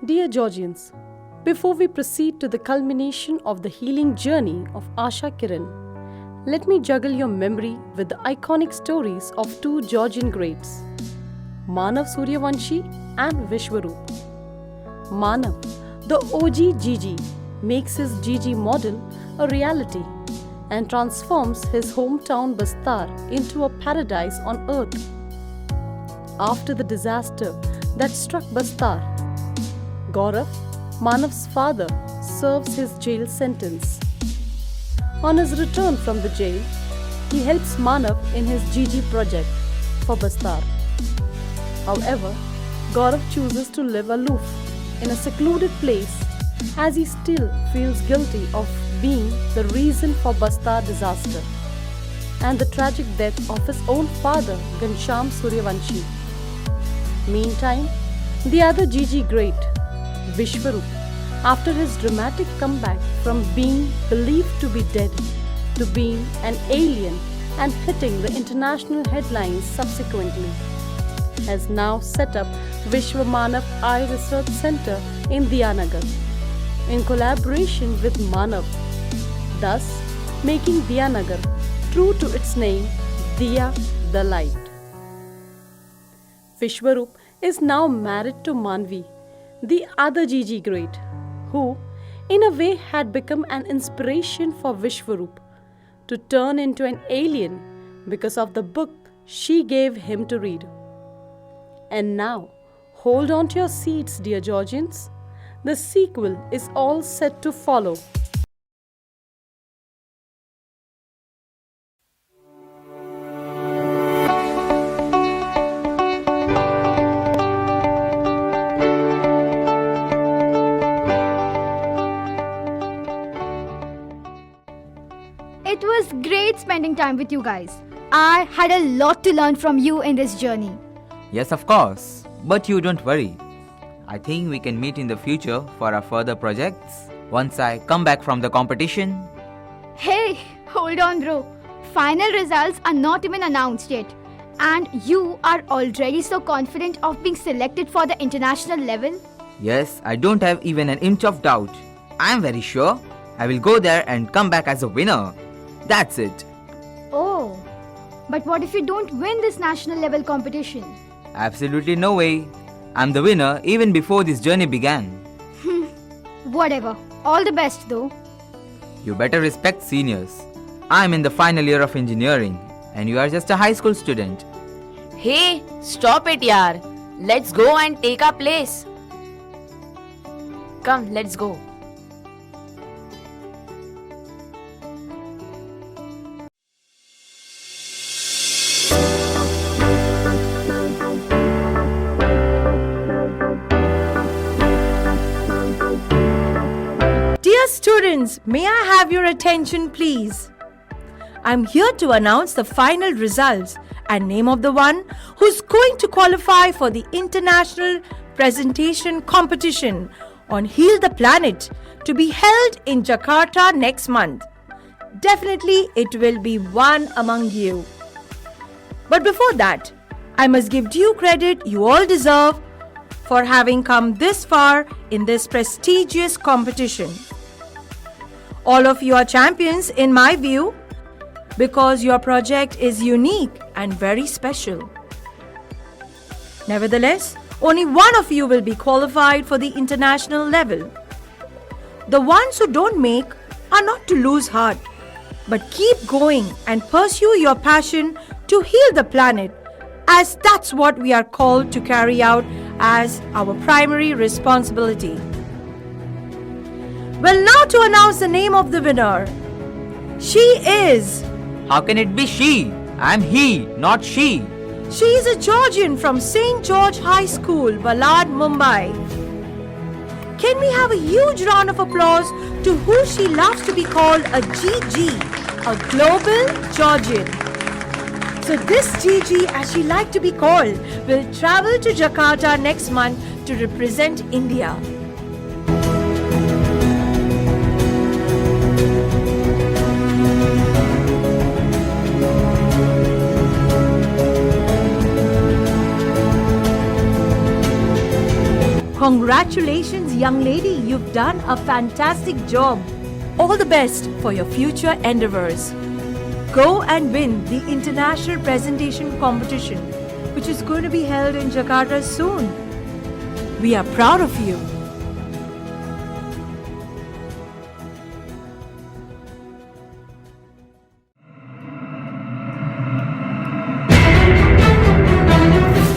Dear Georgians, before we proceed to the culmination of the healing journey of Asha Kiran, let me juggle your memory with the iconic stories of two Georgian greats, Manav Suryavanshi and Vishwaroop. Manav, the OG Gigi, makes his Gigi model a reality and transforms his hometown Bastar into a paradise on earth. After the disaster that struck Bastar, Gaurav, Manav's father, serves his jail sentence. On his return from the jail, he helps Manav in his Gigi project for Bastar. However, Gaurav chooses to live aloof in a secluded place as he still feels guilty of being the reason for Bastar disaster and the tragic death of his own father, Ghanshyam Suryavanshi. Meantime, the other Gigi great, Vishwaroop, after his dramatic comeback from being believed to be dead to being an alien and hitting the international headlines subsequently, has now set up Vishwamanav Eye Research Center in Diyanagar in collaboration with Manav, thus making Diyanagar true to its name, Diya the Light. Vishwaroop is now married to Manvi, the other Gigi great, who, in a way, had become an inspiration for Vishwaroop to turn into an alien because of the book she gave him to read. And now, hold on to your seats, dear Georgians. The sequel is all set to follow. It was great spending time with you guys. I had a lot to learn from you in this journey. Yes, of course. But you don't worry. I think we can meet in the future for our further projects once I come back from the competition. Hey, hold on bro. Final results are not even announced yet. And you are already so confident of being selected for the international level? Yes, I don't have even an inch of doubt. I am very sure I will go there and come back as a winner. That's it. Oh, but what if you don't win this national level competition? Absolutely no way. I'm the winner even before this journey began. Whatever. All the best though. You better respect seniors. I'm in the final year of engineering and you are just a high school student. Hey, stop it yaar. Let's go and take our place. Come, let's go. Dear students, may I have your attention please? I'm here to announce the final results and name of the one who's going to qualify for the international presentation competition on Heal the Planet to be held in Jakarta next month. Definitely it will be one among you. But before that, I must give due credit you all deserve for having come this far in this prestigious competition. All of you are champions in my view because your project is unique and very special. Nevertheless, only one of you will be qualified for the international level. The ones who don't make are not to lose heart, but keep going and pursue your passion to heal the planet, as that's what we are called to carry out as our primary responsibility. Well, now to announce the name of the winner. She is... How can it be she? I'm he, not she. She is a Georgian from St. George High School, Balad, Mumbai. Can we have a huge round of applause to who she loves to be called a GG, a global Georgian. So this GG, as she liked to be called, will travel to Jakarta next month to represent India. Congratulations, young lady. You've done a fantastic job. All the best for your future endeavors. Go and win the international presentation competition, which is going to be held in Jakarta soon. We are proud of you.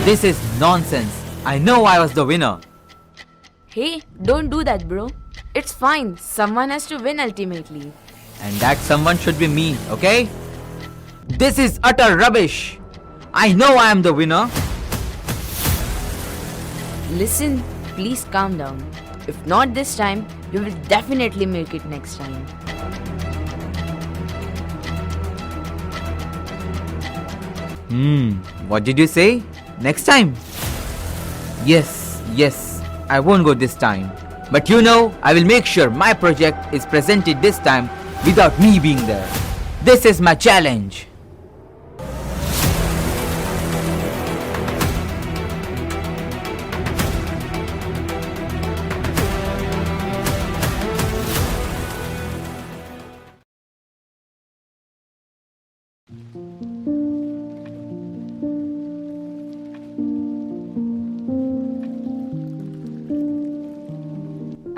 This is nonsense. I know I was the winner. Hey, don't do that, bro. It's fine. Someone has to win ultimately. And that someone should be me, okay? This is utter rubbish. I know I am the winner. Listen, please calm down. If not this time, you will definitely make it next time. What did you say? Next time? Yes, I won't go this time. But you know, I will make sure my project is presented this time without me being there. This is my challenge.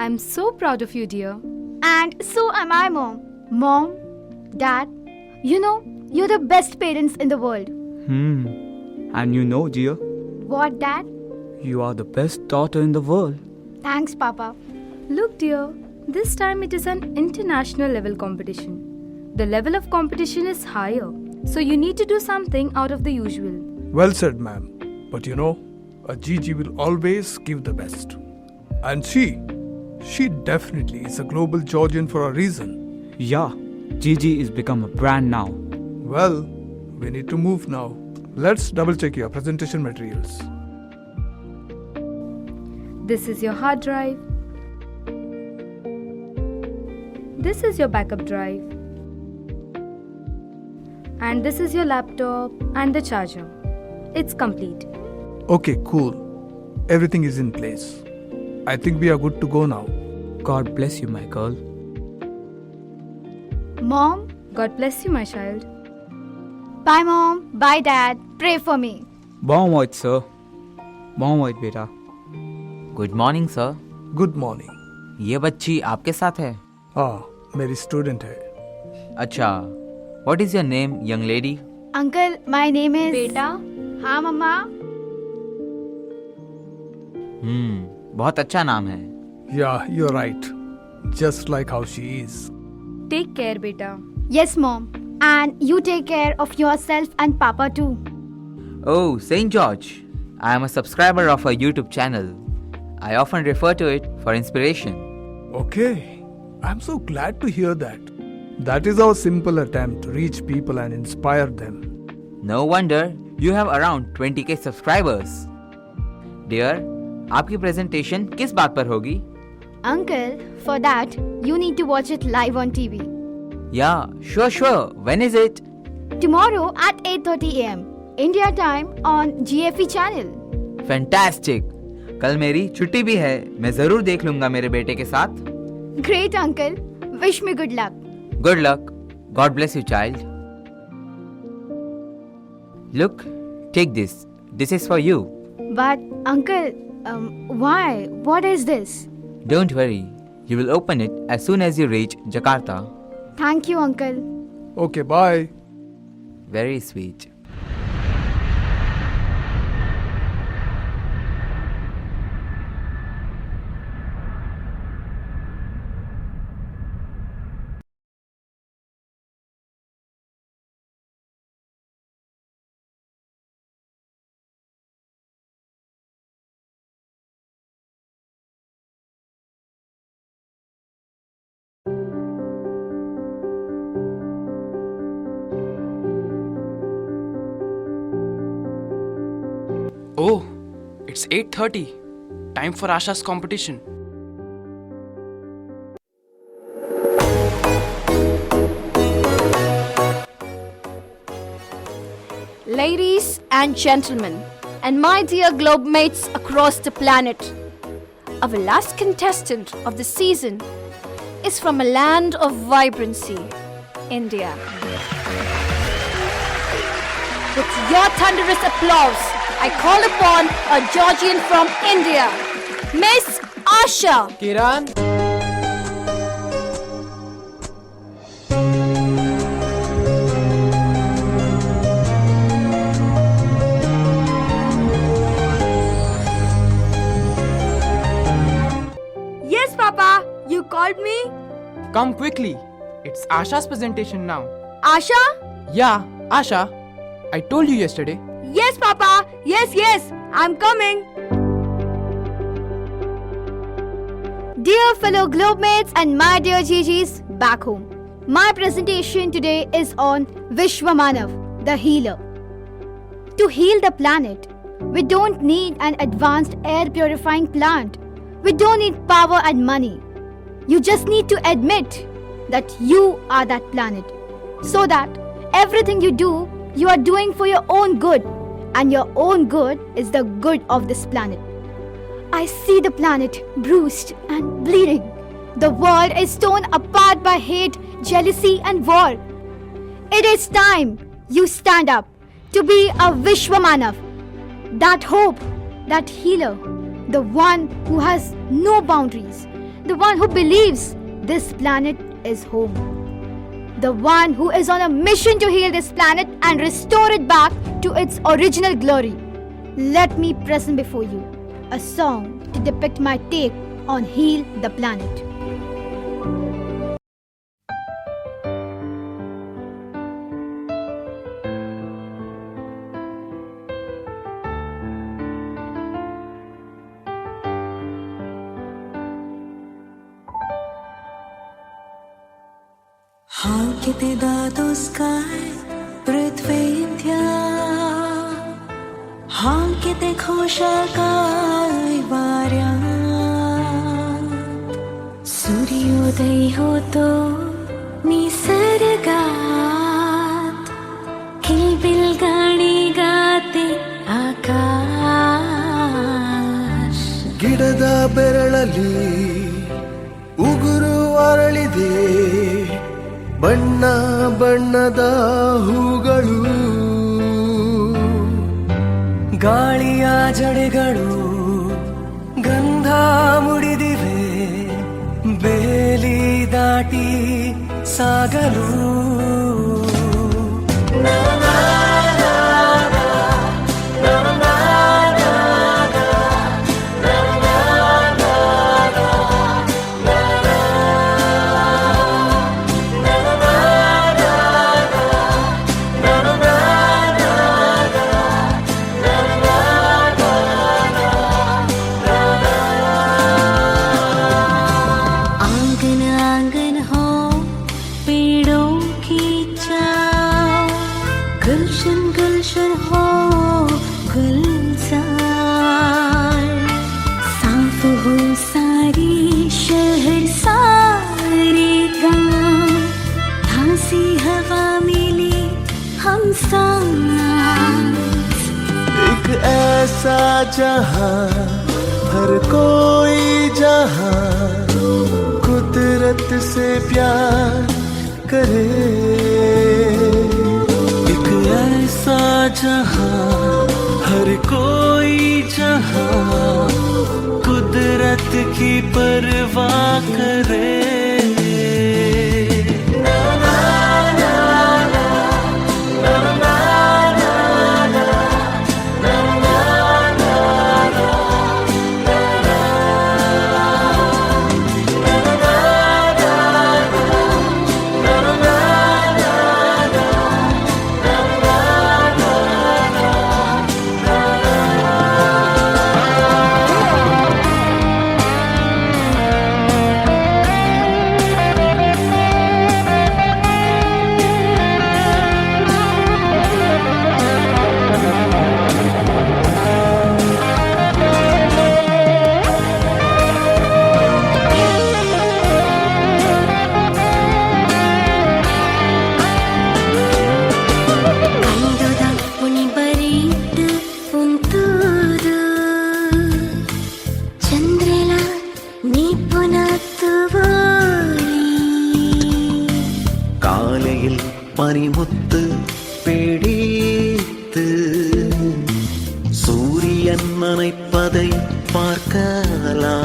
I'm so proud of you, dear. And so am I, Mom. Mom, Dad, you know, you're the best parents in the world. And you know, dear, What, Dad? you are the best daughter in the world. Thanks, Papa. Look, dear, this time it is an international level competition. The level of competition is higher, so you need to do something out of the usual. Well said, ma'am. But you know, a Gigi will always give the best. And she definitely is a global Georgian for a reason. Yeah, Gigi is become a brand now. Well, we need to move now. Let's double check your presentation materials. This is your hard drive. This is your backup drive. And this is your laptop and the charger. It's complete. Okay, cool. Everything is in place. I think we are good to go now. God bless you, my girl. Mom, God bless you, my child. bye, Mom. Bye, Dad. Pray for me. Bon white, sir. Bon white, beta. Good morning, sir. Good morning. ये बच्ची आपके साथ है? हाँ, मेरी student है. अच्छा. What is your name, young lady? Uncle, my name is... बेटा, हाँ, Mama. बहुत अच्छा नाम है. Yeah, you're right. Just like how she is. take care, बेटा. Yes, Mom. And you take care of yourself and Papa too. Oh, St. George. I am a subscriber of a YouTube channel. I often refer to it for inspiration. Okay. I'm so glad to hear that. That is our simple attempt to reach people and inspire them. No wonder you have around 20k subscribers. Dear, आपकी presentation किस बात पर होगी? Uncle, for that, you need to watch it live on TV. Yeah, sure. When is it? Tomorrow at 8:30 a.m. India time on GFE channel. Fantastic. कल मेरी छुट्टी भी है. मैं जरूर देख लूंगा मेरे बेटे के साथ. Great, Uncle. Wish me good luck. Good luck. God bless you, child. Look, take this. This is for you. But, Uncle, why? What is this? Don't worry. You will open it as soon as you reach Jakarta. Thank you, Uncle. Okay, bye. Very sweet. Oh, it's 8:30. Time for Asha's competition. Ladies and gentlemen, and my dear globe mates across the planet, our last contestant of the season is from a land of vibrancy, India. With your thunderous applause, I call upon a Georgian from India, Miss Asha. Kiran. Yes, Papa. You called me? Come quickly. It's Asha's presentation now. Asha? Yeah, Asha. I told you yesterday. Yes, Papa. Yes. I'm coming. Dear fellow Globemates and my dear GGs back home, my presentation today is on Vishwamanav, the healer. To heal the planet, we don't need an advanced air purifying plant. We don't need power and money. You just need to admit that you are that planet, so that everything you do, you are doing for your own good, and your own good is the good of this planet. I see the planet bruised and bleeding. The world is torn apart by hate, jealousy, and war. It is time you stand up to be a Vishwamanav, that hope, that healer, the one who has no boundaries, the one who believes this planet is home, the one who is on a mission to heal this planet and restore it back to its original glory. Let me present before you a song to depict my take on Heal the Planet. Hankite the sky, Prithvindya. Hankite khoshakai varya. Suryodai hoto nisargat. Kilbil gani gate akash. ಗಿಡದ ಬೆರಳಲ್ಲಿ ಉಗುರು ಅರಳಿದೆ ಬಣ್ಣ ಬಣ್ಣದ ಹೂಗಳು ಗಾಳಿಯ ಜಡೆಗಳು ಗಂಧ ಮುಡಿದಿವೆ ಬೇಲಿ ದಾಟಿ ಸಾಗಲು एक ऐसा जहां हर कोई जहां कुदरत से प्यार करे एक ऐसा जहां हर कोई जहां कुदरत की परवाह करे பனிமுத்து பிடித்து சூரியன் நனைப்பதை பார்க்கலாம்.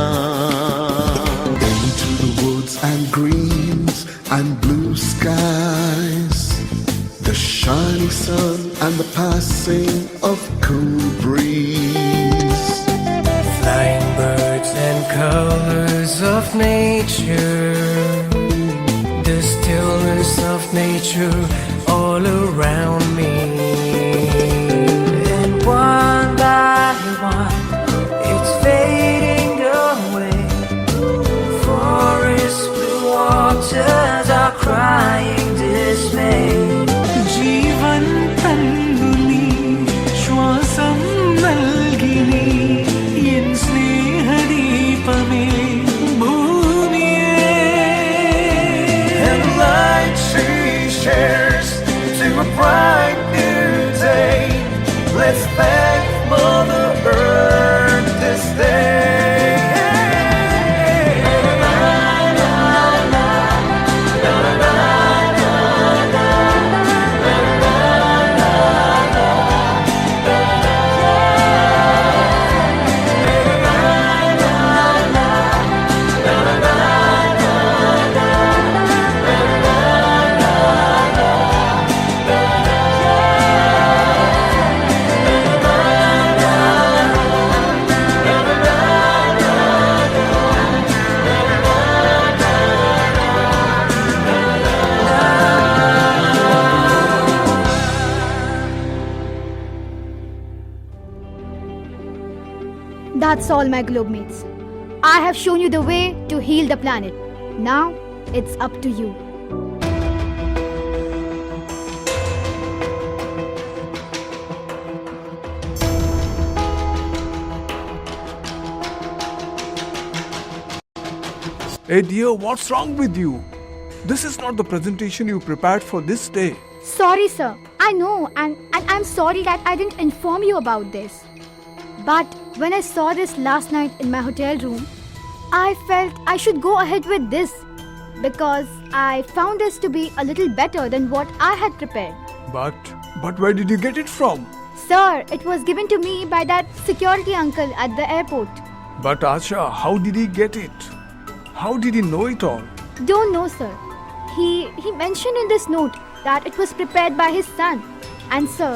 Into the woods and greens and blue skies, the shining sun and the passing of cool breeze. Flying birds and colors of nature, the stillness of nature all around me. And one by one, it's fading away. Forest blue waters are crying dismay. जीवन तन्नुनी श्वासं नल्गिनी इन स्नेहदीपमे भूमिये. And light she shares to a bright new day. Let's thank Mother Earth this day. That's all, my globe mates. I have shown you the way to heal the planet. Now, it's up to you. Hey dear, what's wrong with you? This is not the presentation you prepared for this day. Sorry, sir. I know, and I'm sorry that I didn't inform you about this. But when I saw this last night in my hotel room, I felt I should go ahead with this because I found this to be a little better than what I had prepared. But where did you get it from? Sir, it was given to me by that security uncle at the airport. But Asha, how did he get it? How did he know it all? Don't know, sir. He mentioned in this note that it was prepared by his son. And sir,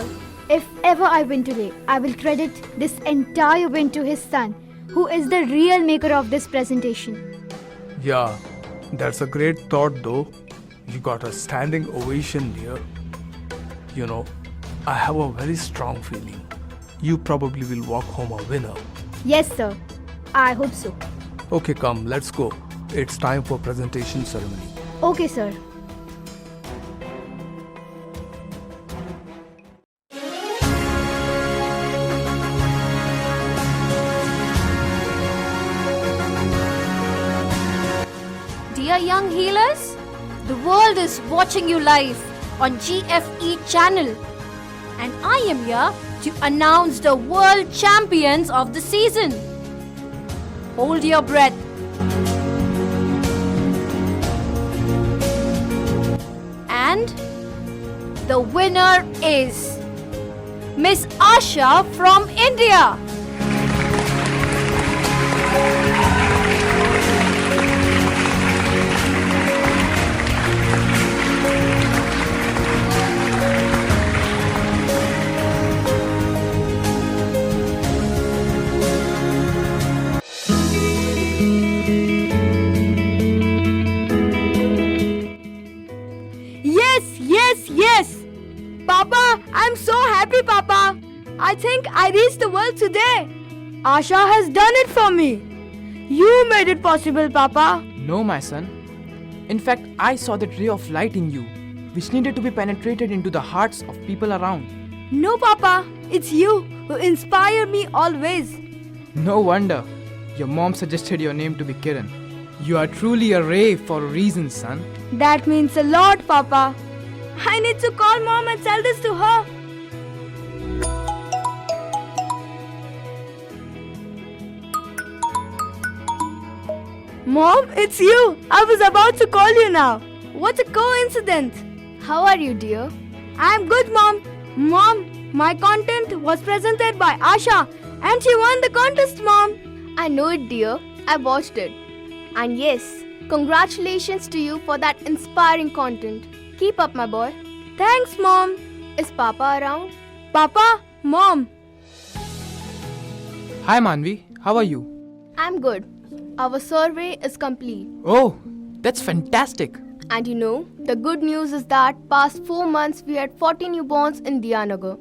if ever I win today, I will credit this entire win to his son, who is the real maker of this presentation. Yeah, that's a great thought though. You got a standing ovation dear. You know, I have a very strong feeling. You probably will walk home a winner. Yes, sir. I hope so. Okay, come, let's go. It's time for presentation ceremony. Okay, sir. Dear young healers, the world is watching you live on GFE channel, and I am here to announce the world champions of the season. Hold your breath. And the winner is Miss Asha from India. Yes! Papa, I'm so happy, Papa. I think I reached the world today. Asha has done it for me. You made it possible, Papa. No, my son. In fact, I saw that ray of light in you, which needed to be penetrated into the hearts of people around. No, Papa. It's you who inspire me always. No wonder. Your mom suggested your name to be Kiran. You are truly a ray for a reason, son. That means a lot, Papa. I need to call Mom and tell this to her. Mom, it's you. I was about to call you now. What a coincidence. How are you, dear? I'm good, Mom. Mom, my content was presented by Asha and she won the contest, Mom. I know it, dear. I watched it. And yes, congratulations to you for that inspiring content. Keep up, my boy. Thanks, Mom. Is Papa around? Papa, Mom. Hi Manvi, how are you? I'm good. Our survey is complete. Oh, that's fantastic. And you know, the good news is that past 4 months we had 40 newborns in Diyanagar.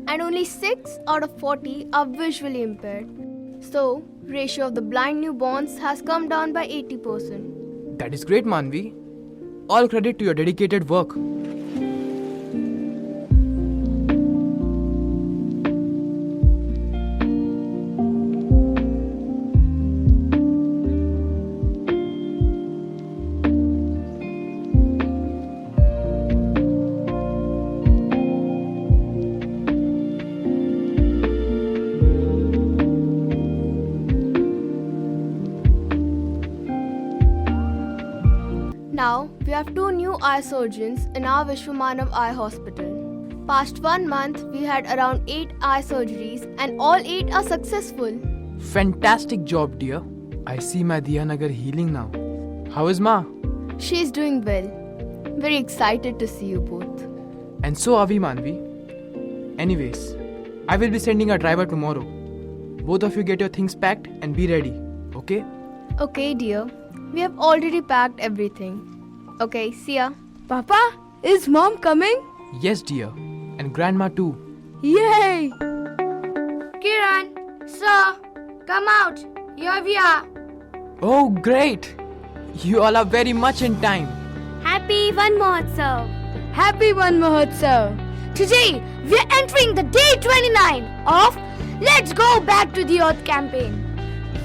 And only 6 out of 40 are visually impaired. So, ratio of the blind newborns has come down by 80%. That is great, Manvi. All credit to your dedicated work. Now, we have 2 new eye surgeons in our Vishwamanav Eye Hospital. Past 1 month, we had around 8 eye surgeries and all 8 are successful. Fantastic job, dear. I see my Diyanagar healing now. How is Ma? She is doing well. Very excited to see you both. And so are we, Manvi. Anyways, I will be sending a driver tomorrow. Both of you get your things packed and be ready, okay? Okay, dear. We have already packed everything. Okay, see ya. Papa, is Mom coming? Yes, dear. And Grandma too. Yay! Kiran, sir, come out. Here we are. Oh, great! You all are very much in time. Happy Van Mahotsav. Happy Van Mahotsav. Today, we are entering the day 29 of Let's Go Back to the Earth campaign.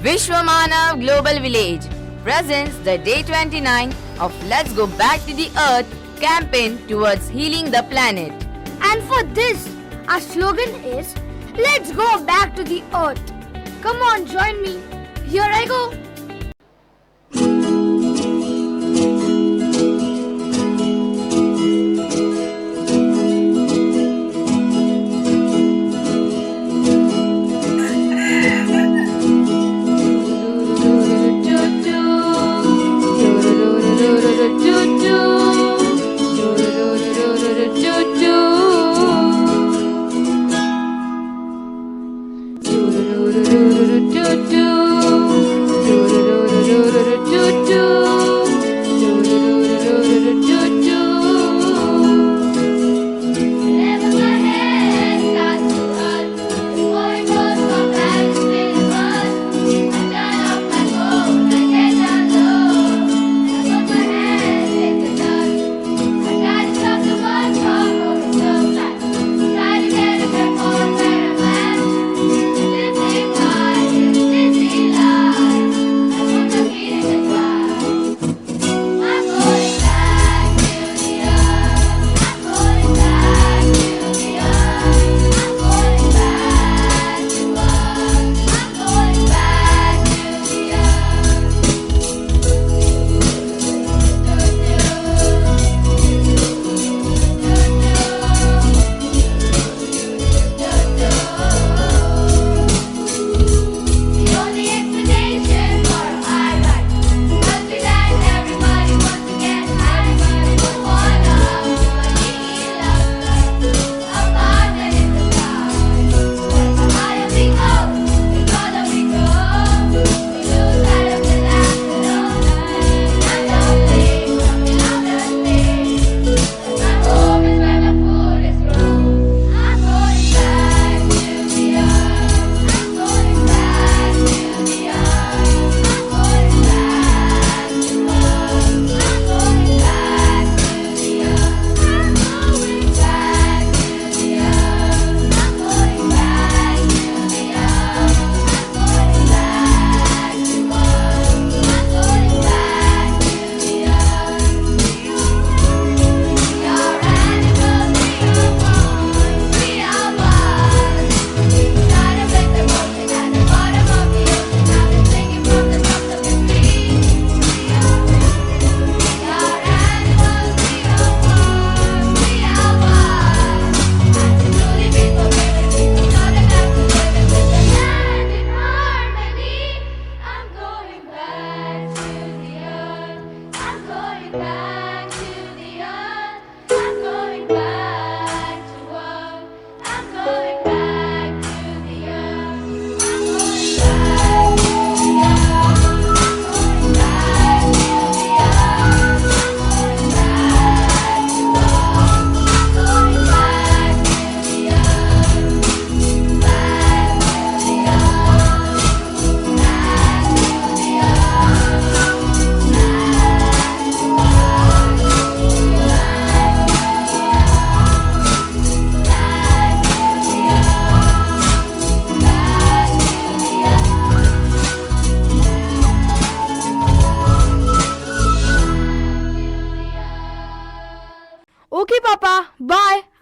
Vishwamanav Global Village presents the day 29 of Let's Go Back to the Earth campaign towards healing the planet. And for this, our slogan is Let's Go Back to the Earth. Come on, join me. Here I go.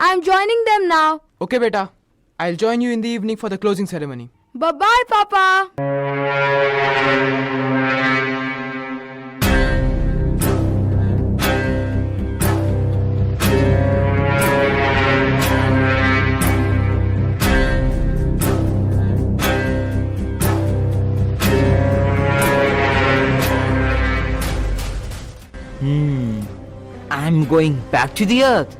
I'm joining them now. Okay, beta. I'll join you in the evening for the closing ceremony. Bye-bye, Papa. I'm going back to the earth.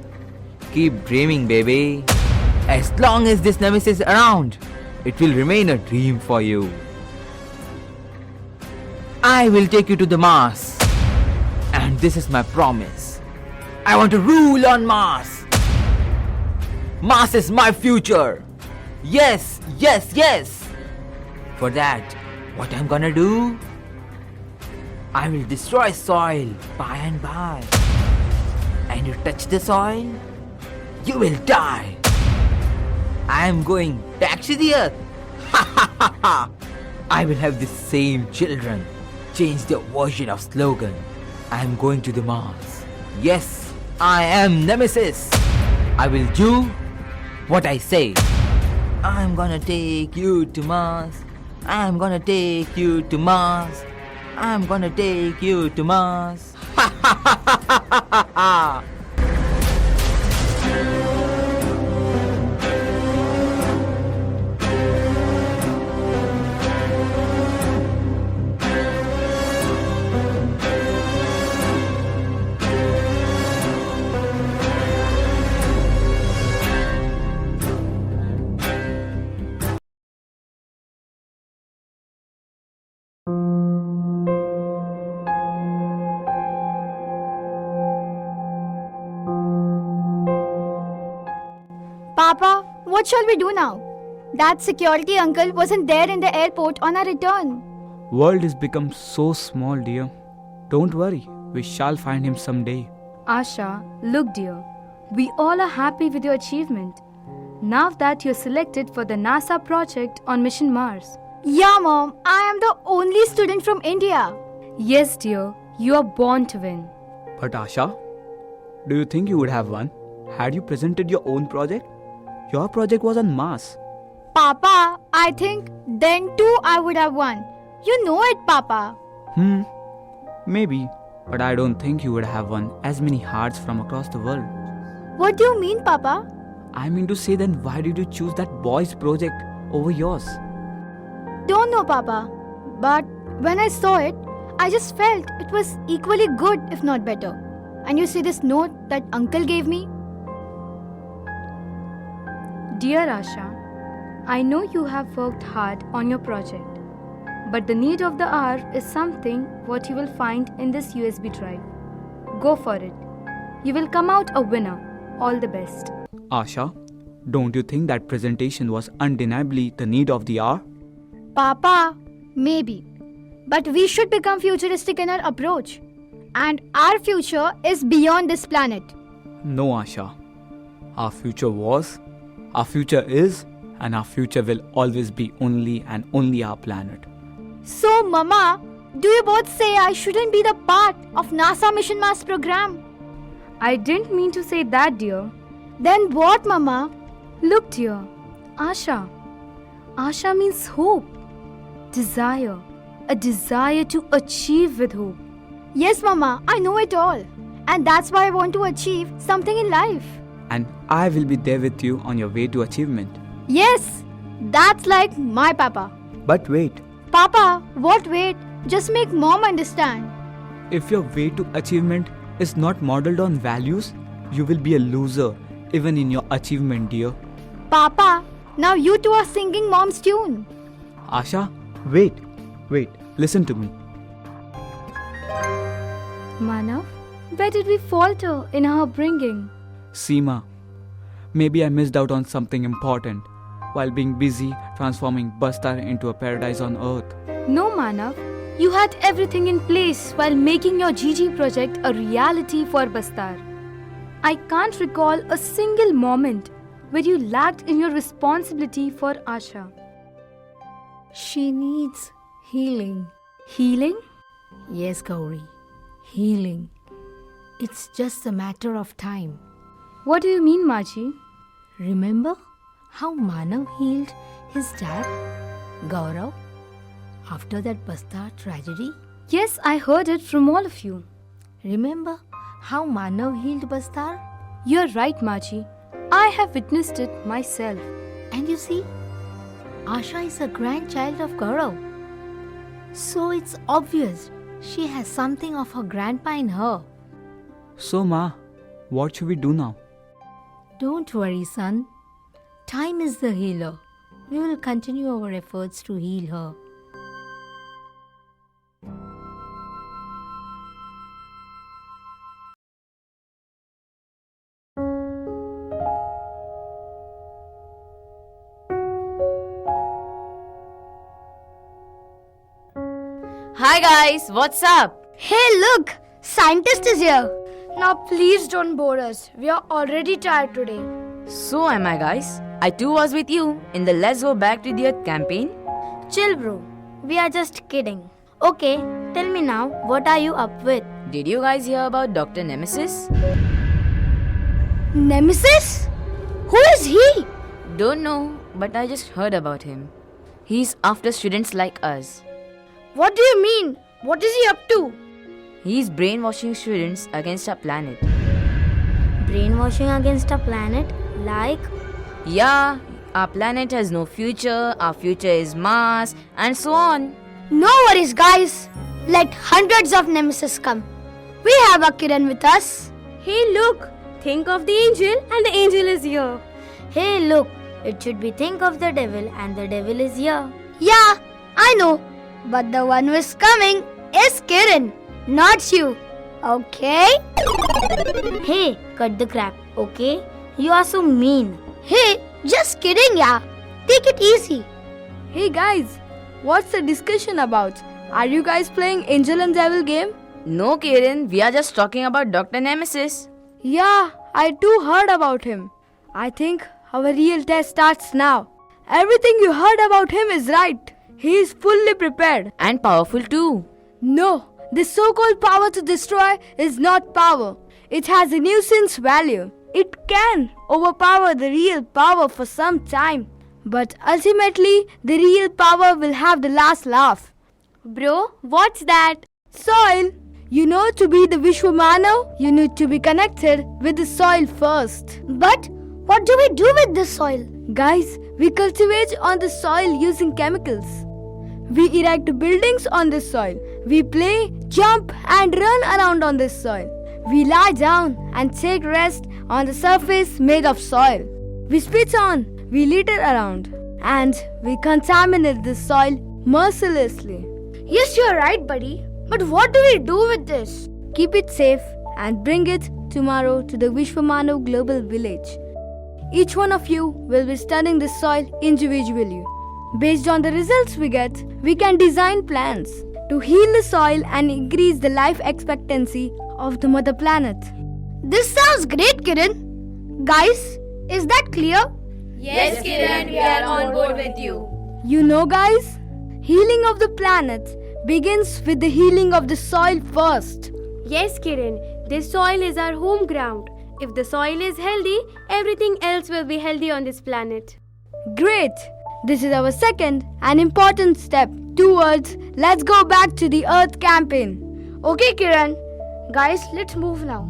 Keep dreaming, baby. As long as this nemesis is around, it will remain a dream for you. I will take you to the Mars. And this is my promise. I want to rule on Mars. Mars is my future. Yes, yes, yes. For that, what I'm gonna do? I will destroy soil by and by. And you touch the soil, you will die. I am going back to the earth. Ha ha ha ha. I will have the same children change their version of slogan. I am going to the Mars. Yes, I am Nemesis. I will do what I say. I'm gonna take you to Mars. I'm gonna take you to Mars. I'm gonna take you to Mars. Ha ha ha ha ha ha ha. Papa, what shall we do now? That security uncle wasn't there in the airport on our return. World has become so small, dear. Don't worry, we shall find him someday. Asha, look dear, we all are happy with your achievement. Now that you're selected for the NASA project on Mission Mars. Yeah, Mom, I am the only student from India. Yes, dear, you are born to win. But Asha, do you think you would have won had you presented your own project? Your project was on Mars. Papa, I think then too I would have won. You know it, Papa. Maybe, but I don't think you would have won as many hearts from across the world. What do you mean, Papa? I mean to say, then why did you choose that boy's project over yours? Don't know, Papa. But when I saw it, I just felt it was equally good, if not better. And you see this note that Uncle gave me? Dear Asha, I know you have worked hard on your project, but the need of the hour is something what you will find in this USB drive. Go for it. You will come out a winner. All the best. Asha, don't you think that presentation was undeniably the need of the hour? Papa, maybe. But we should become futuristic in our approach. And our future is beyond this planet. No, Asha. Our future was, our future is, and our future will always be only and only our planet. So, Mama, do you both say I shouldn't be the part of NASA Mission Mars program? I didn't mean to say that, dear. Then what, Mama? Look, dear, Asha. Asha means hope, desire, a desire to achieve with hope. Yes, Mama, I know it all. And that's why I want to achieve something in life. And I will be there with you on your way to achievement. Yes, that's like my Papa. But wait. Papa, what wait? Just make Mom understand. If your way to achievement is not modeled on values, you will be a loser even in your achievement, dear. Papa, now you two are singing Mom's tune. Asha, wait, listen to me. Manav, where did we falter in our upbringing? Seema, maybe I missed out on something important while being busy transforming Bastar into a paradise on earth. No, Manav. You had everything in place while making your GG project a reality for Bastar. I can't recall a single moment where you lacked in your responsibility for Asha. She needs healing. Healing? Yes, Gauri. Healing. It's just a matter of time. What do you mean, Maji? Remember how Manav healed his dad, Gaurav, after that Bastar tragedy? Yes, I heard it from all of you. Remember how Manav healed Bastar? You're right, Maji. I have witnessed it myself. And you see, Asha is a grandchild of Gaurav. So it's obvious she has something of her grandpa in her. So, Ma, what should we do now? Don't worry, son. Time is the healer. We will continue our efforts to heal her. Hi guys, what's up? Hey, look! Scientist is here. Now please don't bore us. We are already tired today. So am I, guys. I too was with you in the Let's Go Back to the Earth campaign. Chill, bro. We are just kidding. Okay, tell me now, what are you up with? Did you guys hear about Dr. Nemesis? Nemesis? Who is he? Don't know, but I just heard about him. He's after students like us. What do you mean? What is he up to? He's brainwashing students against our planet. Brainwashing against a planet? Like? Yeah, our planet has no future, our future is Mars, and so on. No worries, guys. Let hundreds of Nemesis come. We have a Kiran with us. Hey, look! Think of the angel, and the angel is here. Hey, look. It should be think of the devil and the devil is here. Yeah, I know. But the one who is coming is Kiran, not you. Okay? Hey, cut the crap, okay? You are so mean. Hey, just kidding, yeah. Take it easy. Hey guys, what's the discussion about? Are you guys playing Angel and Devil game? No, Kiran, we are just talking about Dr. Nemesis. Yeah, I too heard about him. I think our real test starts now. Everything you heard about him is right. He is fully prepared. And powerful too. No, this so-called power to destroy is not power. It has a nuisance value. It can overpower the real power for some time. But ultimately, the real power will have the last laugh. Bro, what's that? Soil. You know, to be the Vishwamanav, you need to be connected with the soil first. But what do we do with this soil? Guys, we cultivate on the soil using chemicals. We erect buildings on this soil. We play, jump and run around on this soil. We lie down and take rest on the surface made of soil. We spit on, we litter around, and we contaminate the soil mercilessly. Yes, you're right, buddy. But what do we do with this? Keep it safe and bring it tomorrow to the Vishwamanav Global Village. Each one of you will be studying this soil individually. Based on the results we get, we can design plans to heal the soil and increase the life expectancy of the mother planet. This sounds great, Kiran. Guys, is that clear? Yes, Kiran, we are on board with you. You know, guys, healing of the planet begins with the healing of the soil first. Yes, Kiran, this soil is our home ground. If the soil is healthy, everything else will be healthy on this planet. Great! This is our second and important step towards Let's Go Back to the Earth campaign. Okay, Kiran. Guys, let's move now.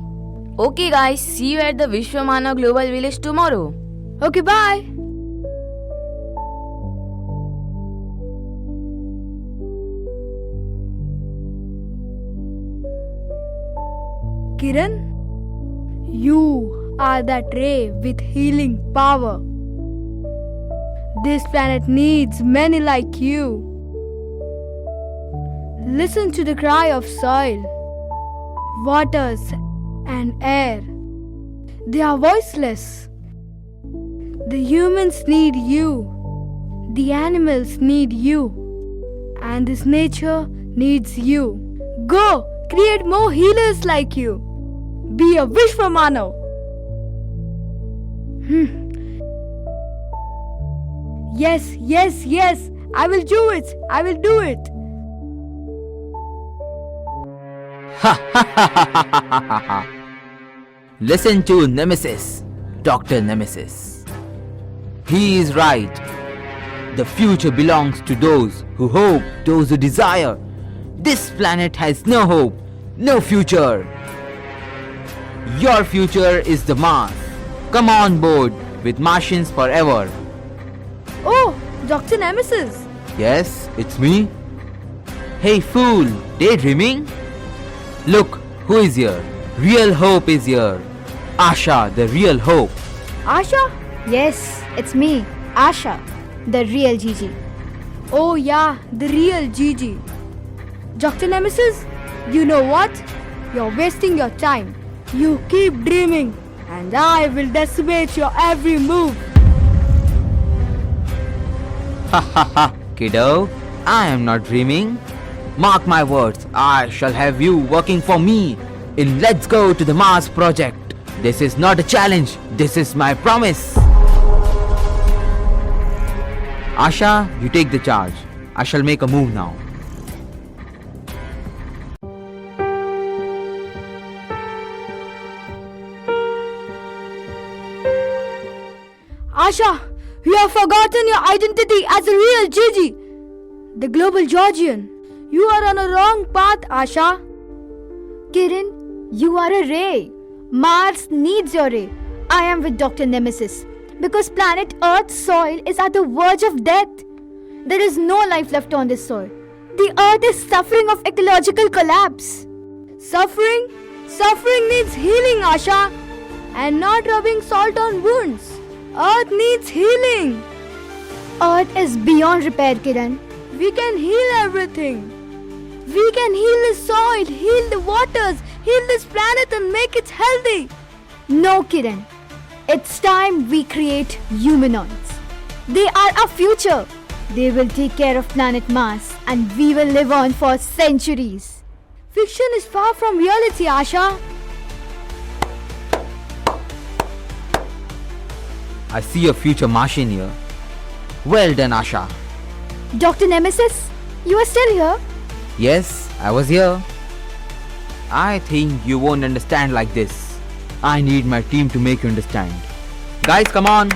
Okay guys, see you at the Vishwamanav Global Village tomorrow. Okay, bye. Kiran, you are that ray with healing power. This planet needs many like you. Listen to the cry of soil, waters, and air. They are voiceless. The humans need you. The animals need you. And this nature needs you. Go, create more healers like you. Be a Vishwamanav. Yes, yes, yes. I will do it. I will do it. Listen to Nemesis. Dr. Nemesis. He is right. The future belongs to those who hope, those who desire. This planet has no hope, no future. Your future is the Mars. Come on board with Martians forever. Oh, Dr. Nemesis. Yes, it's me. Hey fool, daydreaming? Look, who is here? Real hope is here. Asha, the real hope. Asha? Yes, it's me, Asha, the real Gigi. Oh yeah, the real Gigi. Dr. Nemesis, you know what? You're wasting your time. You keep dreaming and I will decimate your every move. Ha ha ha, kiddo. I am not dreaming. Mark my words, I shall have you working for me in Let's Go to the Mars project. This is not a challenge, this is my promise. Asha, you take the charge. I shall make a move now. Asha, you have forgotten your identity as a real Gigi, the global Georgian. You are on a wrong path, Asha. Kiran, you are a ray. Mars needs your ray. I am with Dr. Nemesis because planet Earth's soil is at the verge of death. There is no life left on this soil. The Earth is suffering of ecological collapse. Suffering? Suffering needs healing, Asha, and not rubbing salt on wounds. Earth needs healing. Earth is beyond repair, Kiran. We can heal everything. We can heal the soil, heal the waters, heal this planet and make it healthy. No, Kiran. It's time we create humanoids. They are our future. They will take care of planet Mars and we will live on for centuries. Fiction is far from reality, Asha. I see a future Martian here. Well done, Asha. Dr. Nemesis, you are still here? Yes, I was here. I think you won't understand like this. I need my team to make you understand. Guys, come on.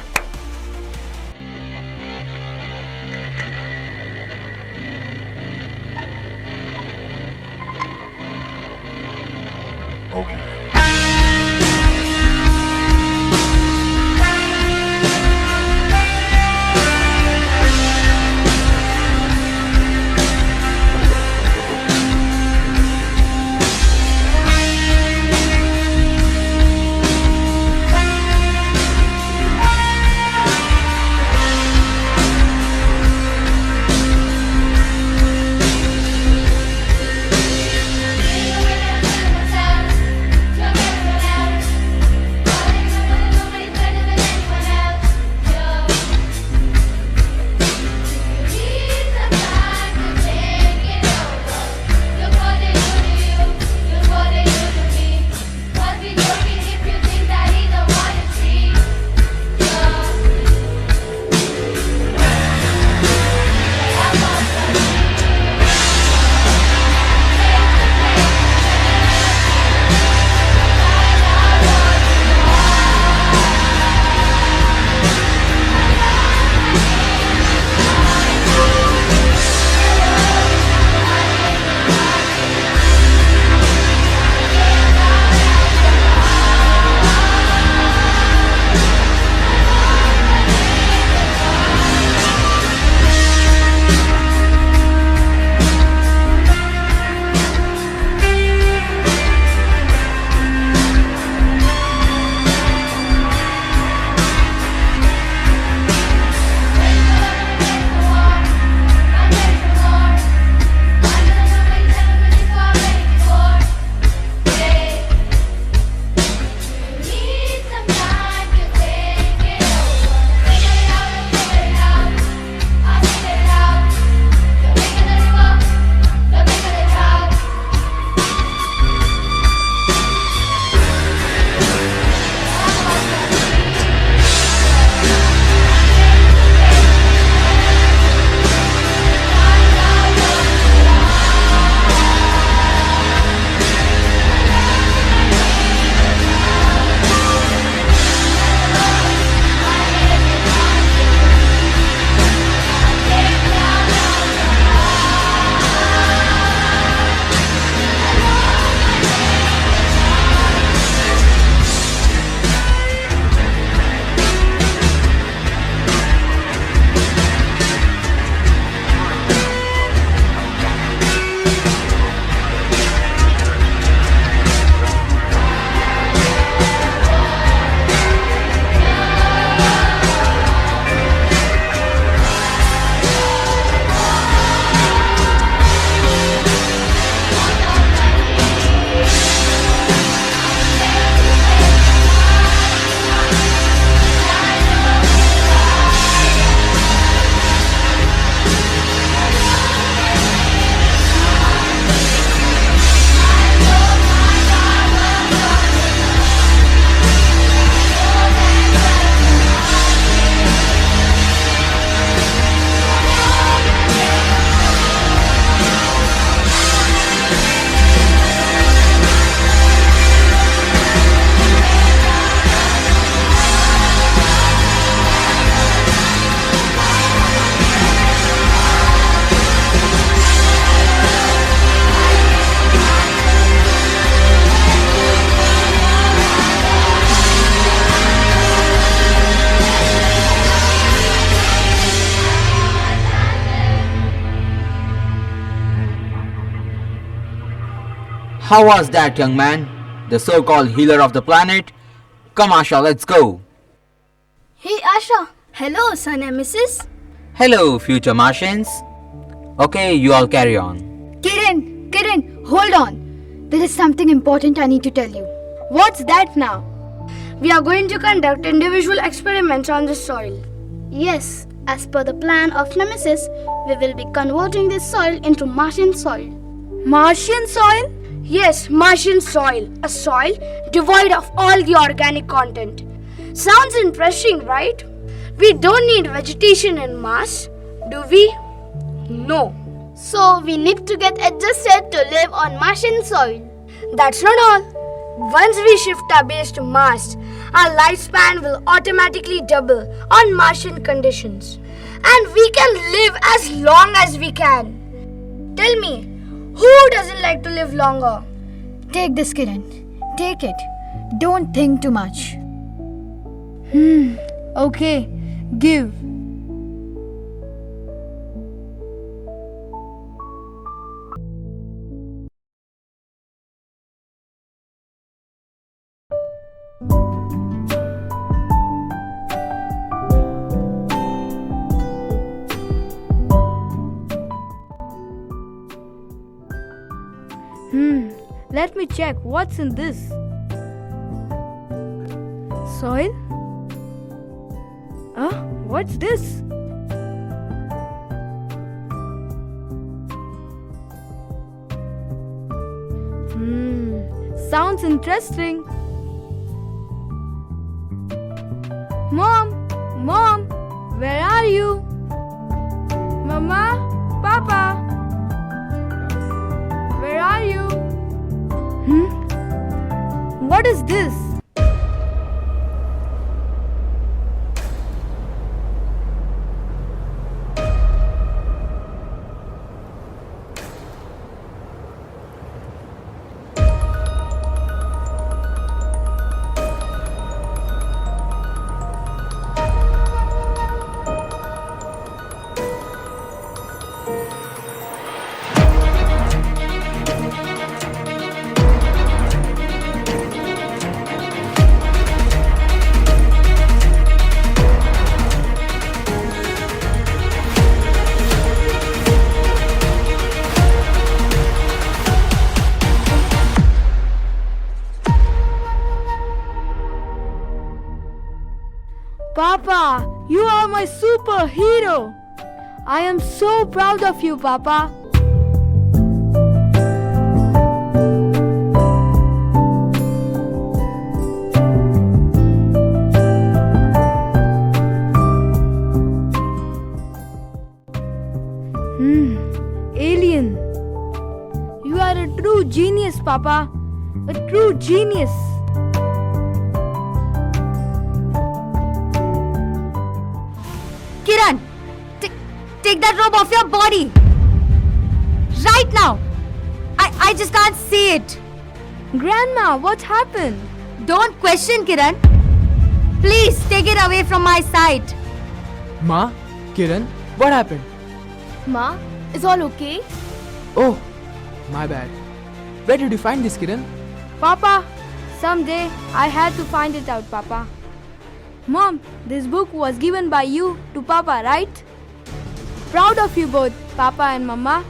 How was that, young man? The so-called healer of the planet? Come, Asha, let's go. Hey Asha. Hello, Sun Nemesis. Hello, future Martians. Okay, you all carry on. Kiran, hold on. There is something important I need to tell you. What's that now? We are going to conduct individual experiments on this soil. Yes, as per the plan of Nemesis, we will be converting this soil into Martian soil. Martian soil? Yes, Martian soil. A soil devoid of all the organic content. Sounds interesting, right? We don't need vegetation in Mars, do we? No. So we need to get adjusted to live on Martian soil. That's not all. Once we shift our base to Mars, our lifespan will automatically double on Martian conditions. And we can live as long as we can. Tell me, who doesn't like to live longer? Take this, Kiran. Take it. Don't think too much. Okay. Give. Let me check what's in this. Soil? What's this? Sounds interesting. Mom, where are you? Mama, Papa, where are you? What is this? Papa, you are my superhero. I am so proud of you, Papa. Alien. You are a true genius, Papa. A true genius. Kiran, take that robe off your body. Right now. I just can't see it. Grandma, what happened? Don't question, Kiran. Please take it away from my sight. Ma, Kiran, what happened? Ma, is all okay? Oh, my bad. Where did you find this, Kiran? Papa, someday I had to find it out, Papa. Mom, this book was given by you to Papa, right? Proud of you both, Papa and Mama.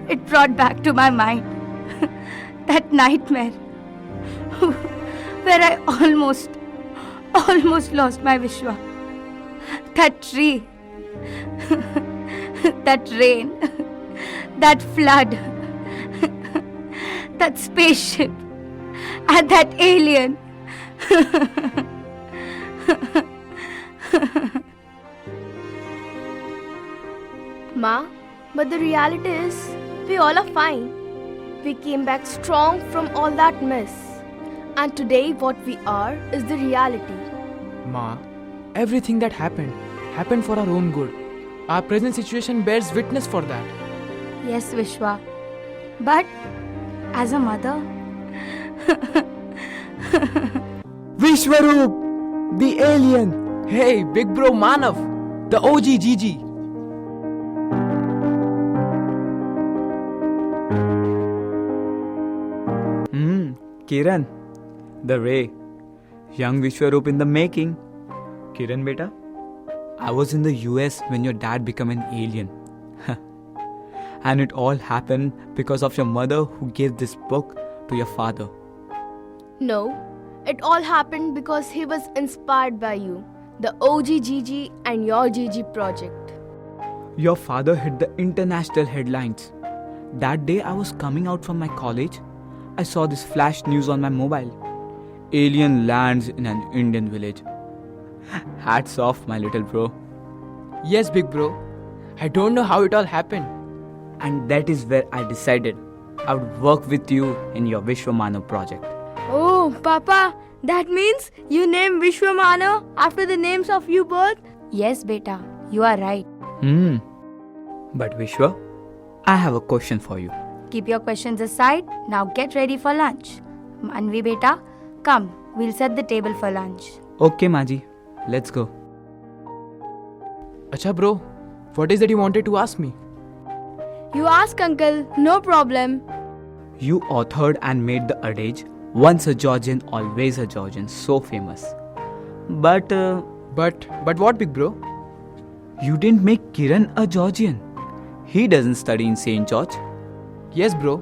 It brought back to my mind that nightmare where I almost lost my Vishwa. That tree, that rain, that flood, that spaceship, and that alien. Ma, but the reality is, we all are fine. We came back strong from all that mess. And today what we are is the reality. Ma, everything that happened for our own good. Our present situation bears witness for that. Yes, Vishwa. But as a mother... Vishwaroop, the alien. Hey, big bro Manav, the OG Gigi. Kiran, the Ray, young Vishwaroop in the making. Kiran beta, I was in the US when your dad became an alien. And it all happened because of your mother who gave this book to your father. No, it all happened because he was inspired by you, the OGGG and your GG project. Your father hit the international headlines. That day I was coming out from my college, I saw this flash news on my mobile. Alien lands in an Indian village. Hats off, my little bro. Yes, big bro. I don't know how it all happened. And that is where I decided I would work with you in your Vishwamanav project. Oh, Papa, that means you named Vishwamanav after the names of you both? Yes, beta, you are right. But Vishwa, I have a question for you. Keep your questions aside. Now get ready for lunch. Manvi beta, come, we'll set the table for lunch. Okay, Maji, let's go. Acha bro, what is that you wanted to ask me? You ask, uncle, no problem. You authored and made the adage, once a Georgian, always a Georgian, so famous. But what, big bro? You didn't make Kiran a Georgian. He doesn't study in St. George. Yes, bro.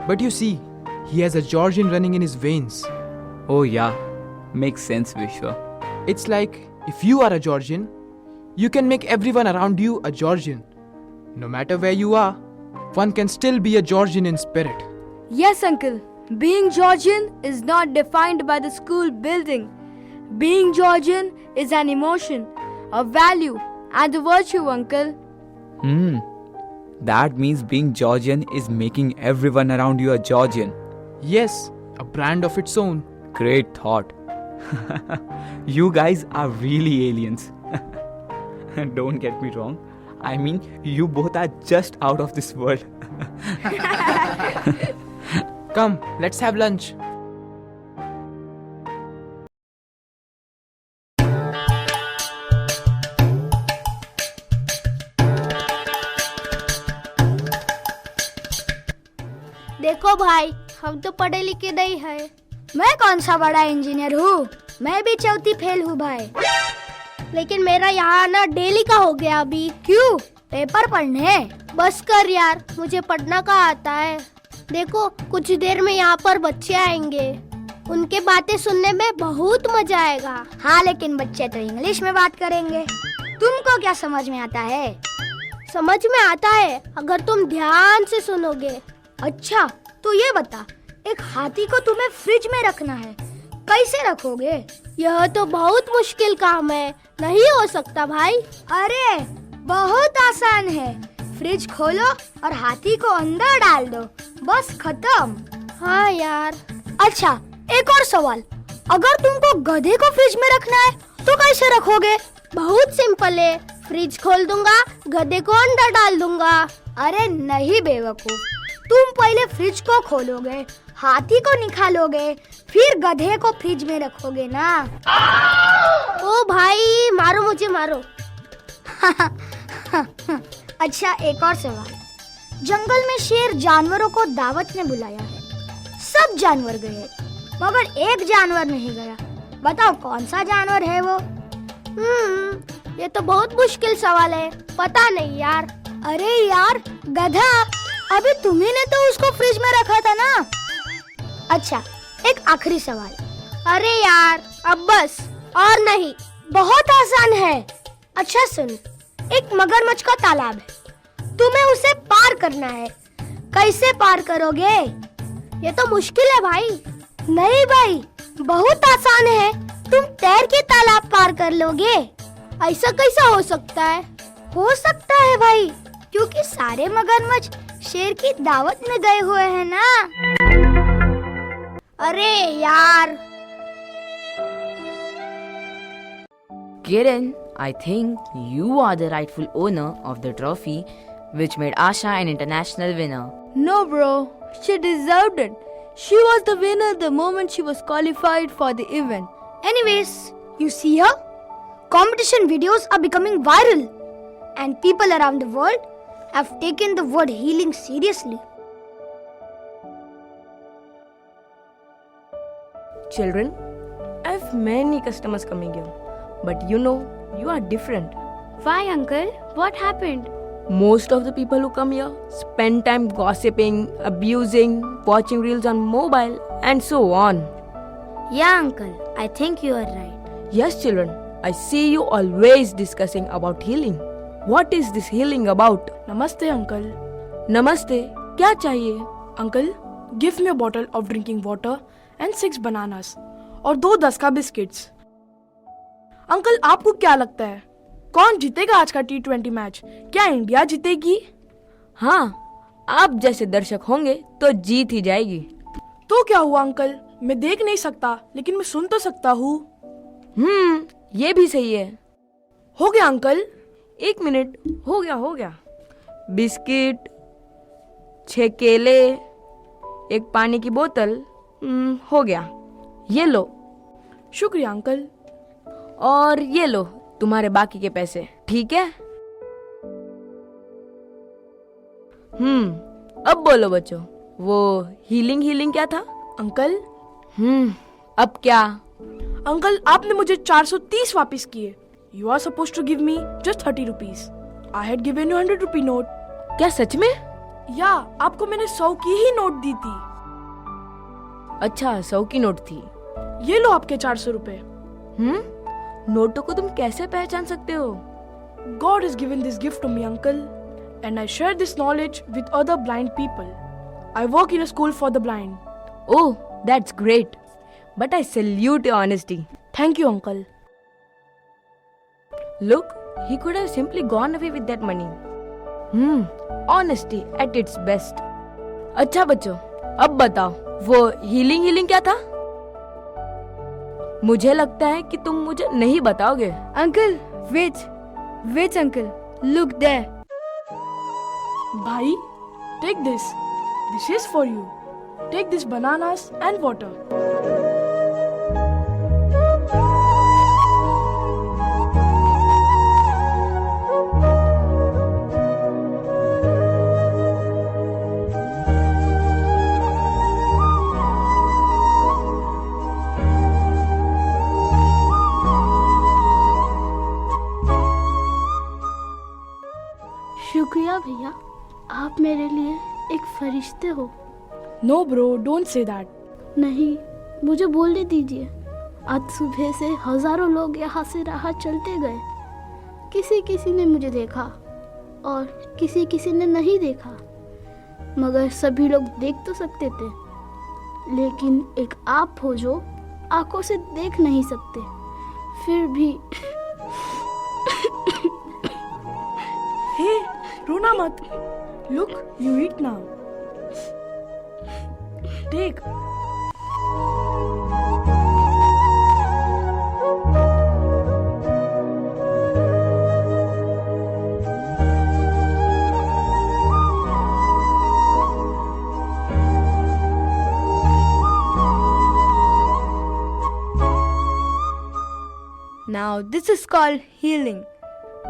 But you see, he has a Georgian running in his veins. Oh yeah, makes sense, Vishwa. It's like, if you are a Georgian, you can make everyone around you a Georgian. No matter where you are, one can still be a Georgian in spirit. Yes, uncle. Being Georgian is not defined by the school building. Being Georgian is an emotion, a value, and a virtue, uncle. That means being Georgian is making everyone around you a Georgian. Yes, a brand of its own. Great thought. You guys are really aliens. Don't get me wrong. I mean, you both are just out of this world. Come, let's have lunch. देखो भाई, हम तो पढ़े लिखे नहीं है। मैं कौन सा बड़ा इंजीनियर हूँ? मैं भी चौथी फेल हूँ भाई। लेकिन मेरा यहाँ आना डेली का हो गया अभी। क्यों? पेपर पढ़ने। बस कर यार, मुझे पढ़ना कहाँ आता है। देखो, कुछ देर में यहाँ पर बच्चे आएंगे, उनके बातें सुनने में बहुत मजा आएगा। हाँ, लेकिन बच्चे तो इंग्लिश में बात करेंगे। तुमको क्या समझ में आता है? समझ में आता है अगर तुम ध्यान से सुनोगे। अच्छा, तो ये बता, एक हाथी को तुम्हें फ्रिज में रखना है, कैसे रखोगे? यह तो बहुत मुश्किल काम है, नहीं हो सकता भाई। अरे बहुत आसान है, फ्रिज खोलो और हाथी को अंदर डाल दो, बस खत्म। हाँ यार। अच्छा, एक और सवाल, अगर तुमको गधे को फ्रिज में रखना है तो कैसे रखोगे? बहुत सिंपल है, फ्रिज खोल दूंगा, गधे को अंदर डाल दूंगा। अरे नहीं बेवकूफ, तुम पहले फ्रिज को खोलोगे, हाथी को निकालोगे, फिर गधे को फ्रिज में रखोगे ना। ओ भाई, मारो मुझे, मारो। अच्छा, एक और सवाल, जंगल में शेर जानवरों को दावत में बुलाया है, सब जानवर गए मगर एक जानवर नहीं गया, बताओ कौन सा जानवर है वो? ये तो बहुत मुश्किल सवाल है, पता नहीं यार। अरे यार गधा, अभी तुम्ही ने तो उसको फ्रिज में रखा था ना। अच्छा, एक आखिरी सवाल। अरे यार अब बस, और नहीं, बहुत आसान है। अच्छा सुन, एक मगरमच्छ का तालाब है, तुम्हें उसे पार करना है, कैसे पार करोगे? ये तो मुश्किल है भाई। नहीं भाई, बहुत आसान है, तुम तैर के तालाब पार कर लोगे। ऐसा कैसा हो सकता है? हो सकता है भाई, क्योंकि सारे मगरमच्छ शेर की दावत में गए हुए हैं ना। अरे यार। Kiran, I think you are the rightful owner of the trophy which made Asha an international winner. No bro, she deserved it. She was the winner the moment she was qualified for the event. Anyways, you see here, competition videos are becoming viral and people around the world have taken the word healing seriously. Children, I have many customers coming here. But you know, you are different. Why, uncle? What happened? Most of the people who come here spend time gossiping, abusing, watching reels on mobile, and so on. Yeah, uncle, I think you are right. Yes, children, I see you always discussing about healing. What is this healing about? Namaste, uncle. Namaste. क्या चाहिए? Uncle, give me a bottle of drinking water and 6 bananas और 2 10 का biscuits. Uncle, आपको क्या लगता है कौन जीतेगा आज का T20 मैच? क्या इंडिया जीतेगी? हाँ, आप जैसे दर्शक होंगे तो जीत ही जाएगी. तो क्या हुआ अंकल? मैं देख नहीं सकता लेकिन मैं सुन तो सकता हूँ. ये भी सही है. हो गया अंकल. 1 मिनट. हो गया. बिस्किट, 6 केले, 1 पानी की बोतल. हो गया. ये लो. शुक्रिया अंकल. और ये लो तुम्हारे बाकी के पैसे. ठीक है? अब बोलो बच्चों, वो हीलिंग क्या था? अंकल. अब क्या? अंकल, आपने मुझे 430 वापस किए. You are supposed to give me just 30 rupees. I had given you 100 rupee note. क्या सच में? या आपको मैंने 100 की ही नोट दी थी. अच्छा, 100 की नोट थी. ये लो आपके 400 रुपए. नोटों को तुम कैसे पहचान सकते हो? God has given this gift to me, uncle, and I share this knowledge with other blind people. I work in a school for the blind. Oh, that's great. But I salute your honesty. Thank you, uncle. Look, he could have simply gone away with that money. Honesty at its best. अच्छा बच्चों, अब बताओ, वो healing क्या था? मुझे लगता है कि तुम मुझे नहीं बताओगे. Uncle, wait uncle. Look there. भाई, take this. This is for you. Take these bananas and water. शुक्रिया भैया, आप मेरे लिए एक फरिश्ते हो. No bro, don't say that. नहीं, मुझे बोलने दीजिए. आज सुबह से हजारों लोग यहाँ से राह चलते गए. किसी ने मुझे देखा और किसी ने नहीं देखा, मगर सभी लोग देख तो सकते थे. लेकिन एक आप हो जो आंखों से देख नहीं सकते. फिर भी Hey, रोना मत. Look, you eat now. Take. Now this is called healing.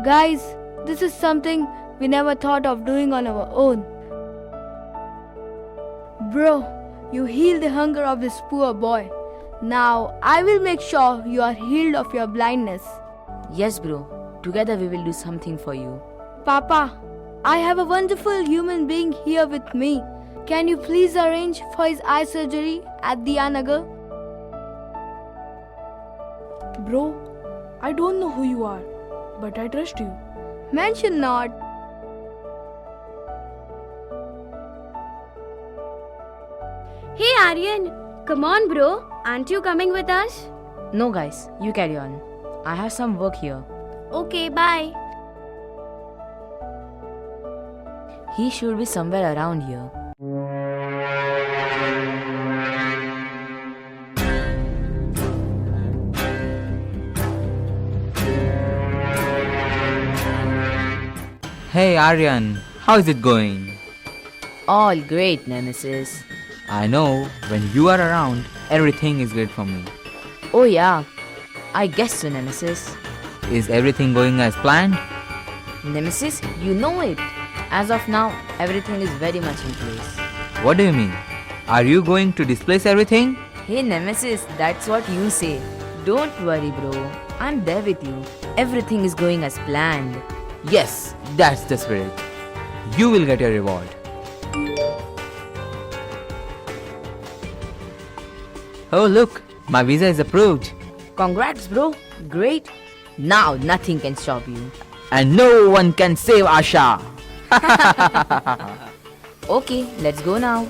Guys, this is something we never thought of doing on our own. Bro, you healed the hunger of this poor boy. Now I will make sure you are healed of your blindness. Yes, bro. Together we will do something for you. Papa, I have a wonderful human being here with me. Can you please arrange for his eye surgery at Diyanagar? Bro, I don't know who you are, but I trust you. Mention not. Hey Aryan, come on bro, aren't you coming with us? No guys, you carry on. I have some work here. Okay, bye. He should be somewhere around here. Hey Aryan, how is it going? All great, Nemesis. I know, when you are around, everything is great for me. Oh yeah, I guess so, Nemesis. Is everything going as planned? Nemesis, you know it. As of now, everything is very much in place. What do you mean? Are you going to displace everything? Hey Nemesis, that's what you say. Don't worry, bro. I'm there with you. Everything is going as planned. Yes, that's the spirit. You will get your reward. Oh look, my visa is approved. Congrats, bro. Great. Now nothing can stop you. And no one can save Asha. Okay, let's go now.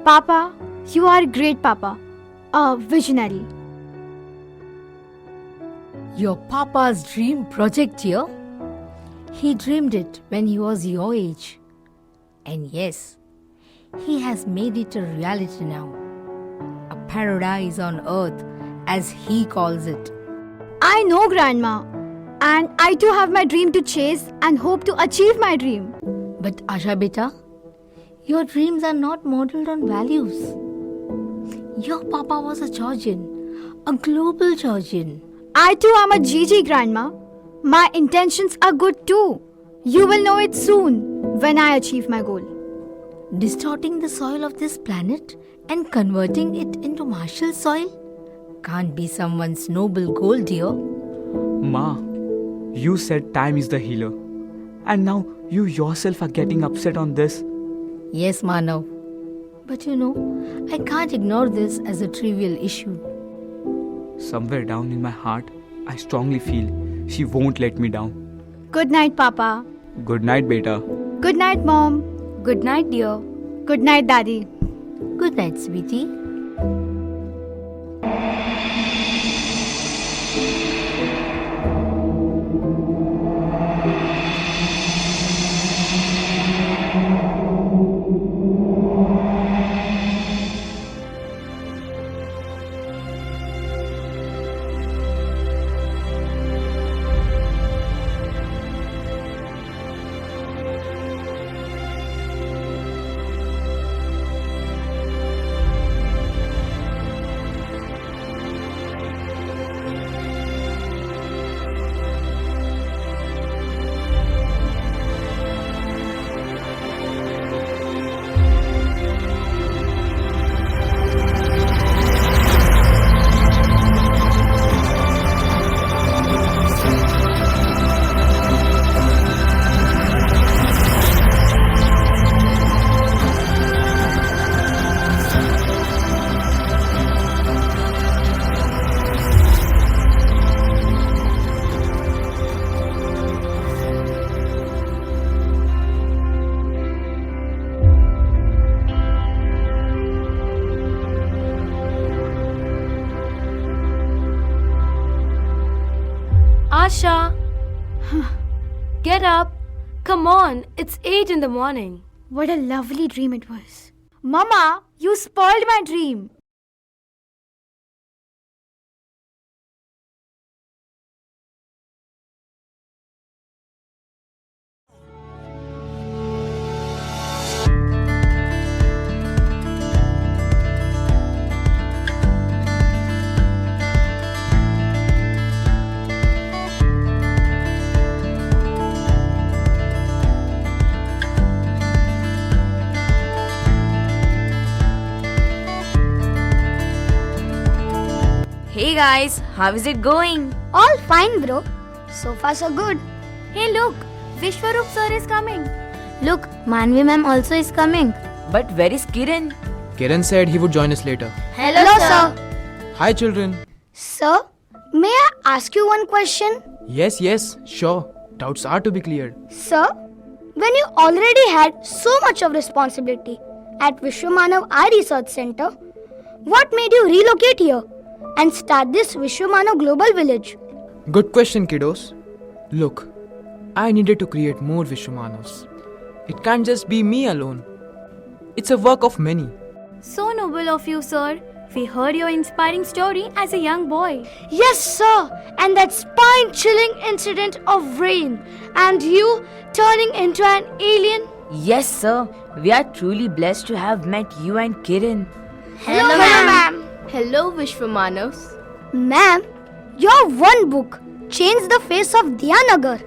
Papa, you are a great Papa. A visionary. Your papa's dream project here? He dreamed it when he was your age. And yes, he has made it a reality now. A paradise on earth, as he calls it. I know, Grandma. And I too have my dream to chase and hope to achieve my dream. But Asha beta, your dreams are not modeled on values. Your papa was a Georgian, a global Georgian. I too am a GG, Grandma. My intentions are good too. You will know it soon when I achieve my goal. Distorting the soil of this planet and converting it into martial soil can't be someone's noble goal, dear. Ma, you said time is the healer. And now you yourself are getting upset on this. Yes, Manav. But you know, I can't ignore this as a trivial issue. Somewhere down in my heart, I strongly feel she won't let me down. Good night, Papa. Good night, beta. Good night, Mom. Good night, dear. Good night, Daddy. Good night, sweetie. Asha! Get up! Come on, it's 8 in the morning. What a lovely dream it was. Mama, you spoiled my dream. Hey guys, how is it going? All fine, bro. So far, so good. Hey, look, Vishwarup sir is coming. Look, Manvi ma'am also is coming. But where is Kiran? Kiran said he would join us later. Hello, sir. Hi, children. Sir, may I ask you one question? Yes, sure. Doubts are to be cleared. Sir, when you already had so much of responsibility at Vishwamanav Eye Research Center, what made you relocate here and start this Vishwamanav Global Village? Good question, kiddos. Look, I needed to create more Vishwamanavs. It can't just be me alone. It's a work of many. So noble of you, sir. We heard your inspiring story as a young boy. Yes, sir. And that spine-chilling incident of rain and you turning into an alien. Yes, sir. We are truly blessed to have met you and Kiran. Hello, ma'am. Hello, Vishwamanavs. Ma'am, your one book changed the face of Diyanagar.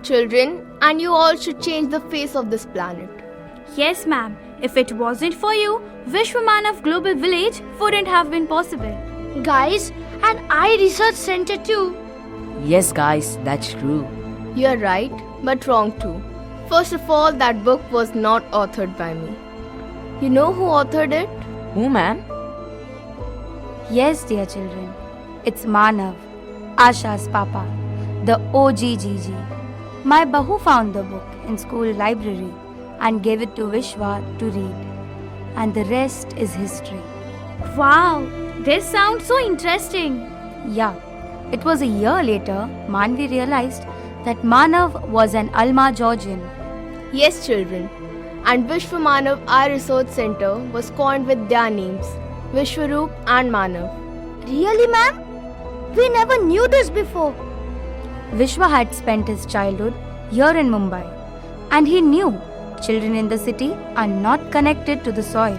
Children, and you all should change the face of this planet. Yes, ma'am. If it wasn't for you, Vishwamanav Global Village wouldn't have been possible. Guys, and I research center too. Yes, guys, that's true. You're right, but wrong too. First of all, that book was not authored by me. You know who authored it? Who, ma'am? Yes, dear children. It's Manav, Asha's papa, the OG GG. My Bahu found the book in school library and gave it to Vishwa to read. And the rest is history. Wow, this sounds so interesting. Yeah, it was a year later Manvi realized that Manav was an Alma Georgian. Yes, children. And Vishwamanav Eye Research Center was coined with their names, Vishwaroop and Manav. Really, ma'am? We never knew this before. Vishwa had spent his childhood here in Mumbai, and he knew children in the city are not connected to the soil.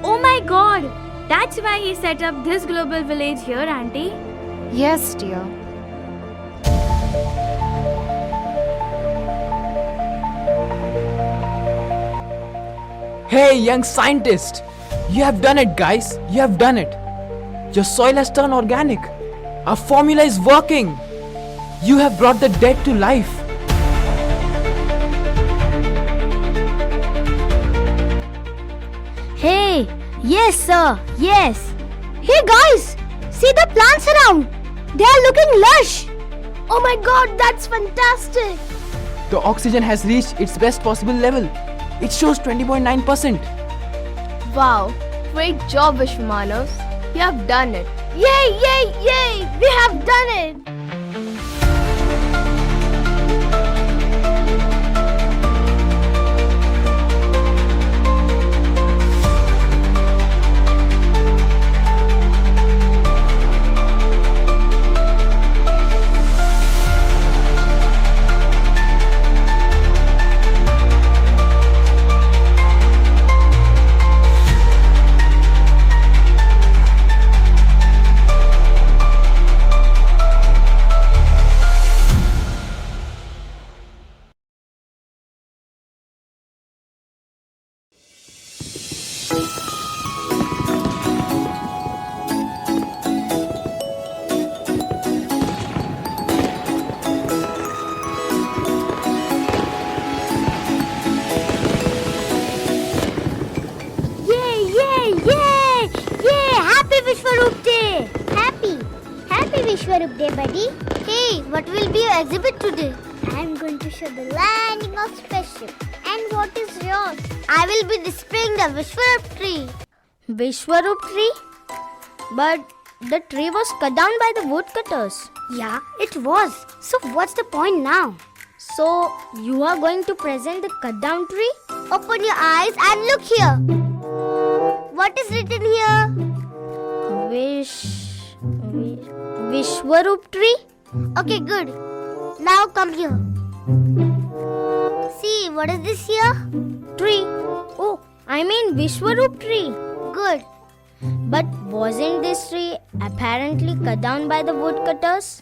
Oh my god! That's why he set up this global village here, Auntie. Yes, dear. Hey, young scientist! You have done it, guys! You have done it! Your soil has turned organic! Our formula is working! You have brought the dead to life! Hey, yes, sir, yes. Hey, guys, see the plants around. They are looking lush. Oh my god, that's fantastic. The oxygen has reached its best possible level. It shows 20.9%. Wow, great job, Vishwamanavs. You have done it. Yay, yay, yay! We have done it. Vishwaroop Day, buddy. Hey, what will be your exhibit today? I am going to show the landing of spaceship. And what is yours? I will be displaying the Vishwaroop tree. Vishwaroop tree? But the tree was cut down by the woodcutters. Yeah, it was. So what's the point now? So you are going to present the cut down tree? Open your eyes and look here. What is written here? Vishwaroop tree? Okay, good. Now come here. See, what is this here? Tree. Oh, I mean Vishwaroop tree. Good. But wasn't this tree apparently cut down by the woodcutters?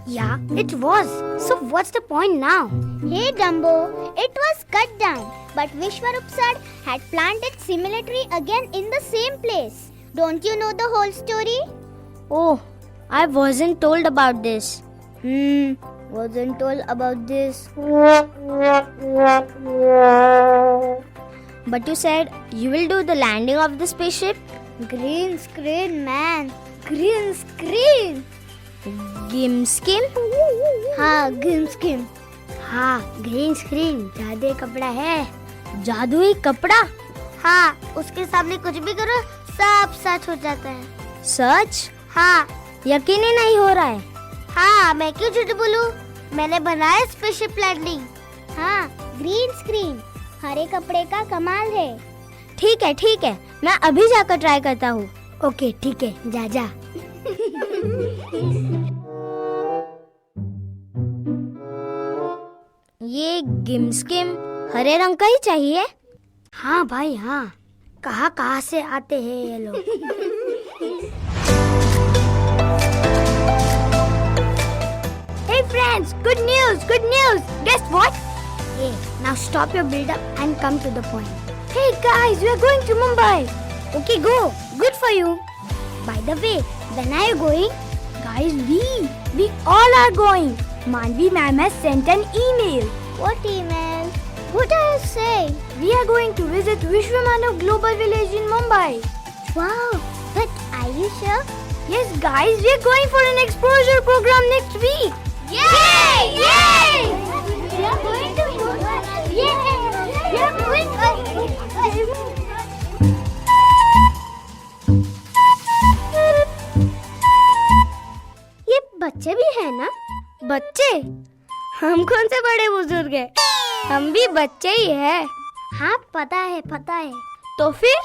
Yeah, it was. So what's the point now? Hey Dumbo, it was cut down, but Vishwaroop sir had planted similar tree again in the same place. Don't you know the whole story? Oh, I wasn't told about this. Wasn't told about this. But you said you will do the landing of the spaceship? Green screen, man. Green screen. Gim skim? हाँ, green skim. हाँ, green screen जादुई कपड़ा है. जादुई कपड़ा? हाँ, उसके सामने कुछ भी करो सब सच हो जाता है. सच? हाँ. यकीन ही नहीं हो रहा है. हाँ, मैं क्यों झूठ बोलूं? मैंने बनाया स्पेसशिप लैंडिंग. हाँ, ग्रीन स्क्रीन हरे कपड़े का कमाल है. ठीक है, मैं अभी जाकर ट्राई करता हूँ. ओके ठीक है, जा जा। ये गिमस्किम हरे रंग का ही चाहिए। हाँ भाई हाँ, कहाँ से आते हैं ये लोग। Hey friends, good news, good news. Guess what? Hey, now stop your build up and come to the point. Hey guys, we are going to Mumbai. Okay, go. Good for you. By the way, when are you going? Guys, we all are going. Manvi ma'am has sent an email. What email? What does it say? We are going to visit Vishwamanav Global Village in Mumbai. Wow, but are you sure? Yes guys, we are going for an exposure program next week. Yay! Yay! We are going to Mumbai. Yay! We are going to ये बच्चे भी हैं ना? बच्चे? हम कौन से बड़े बुजुर्ग हैं? हम भी बच्चे ही हैं। हाँ पता है पता है। तो फिर?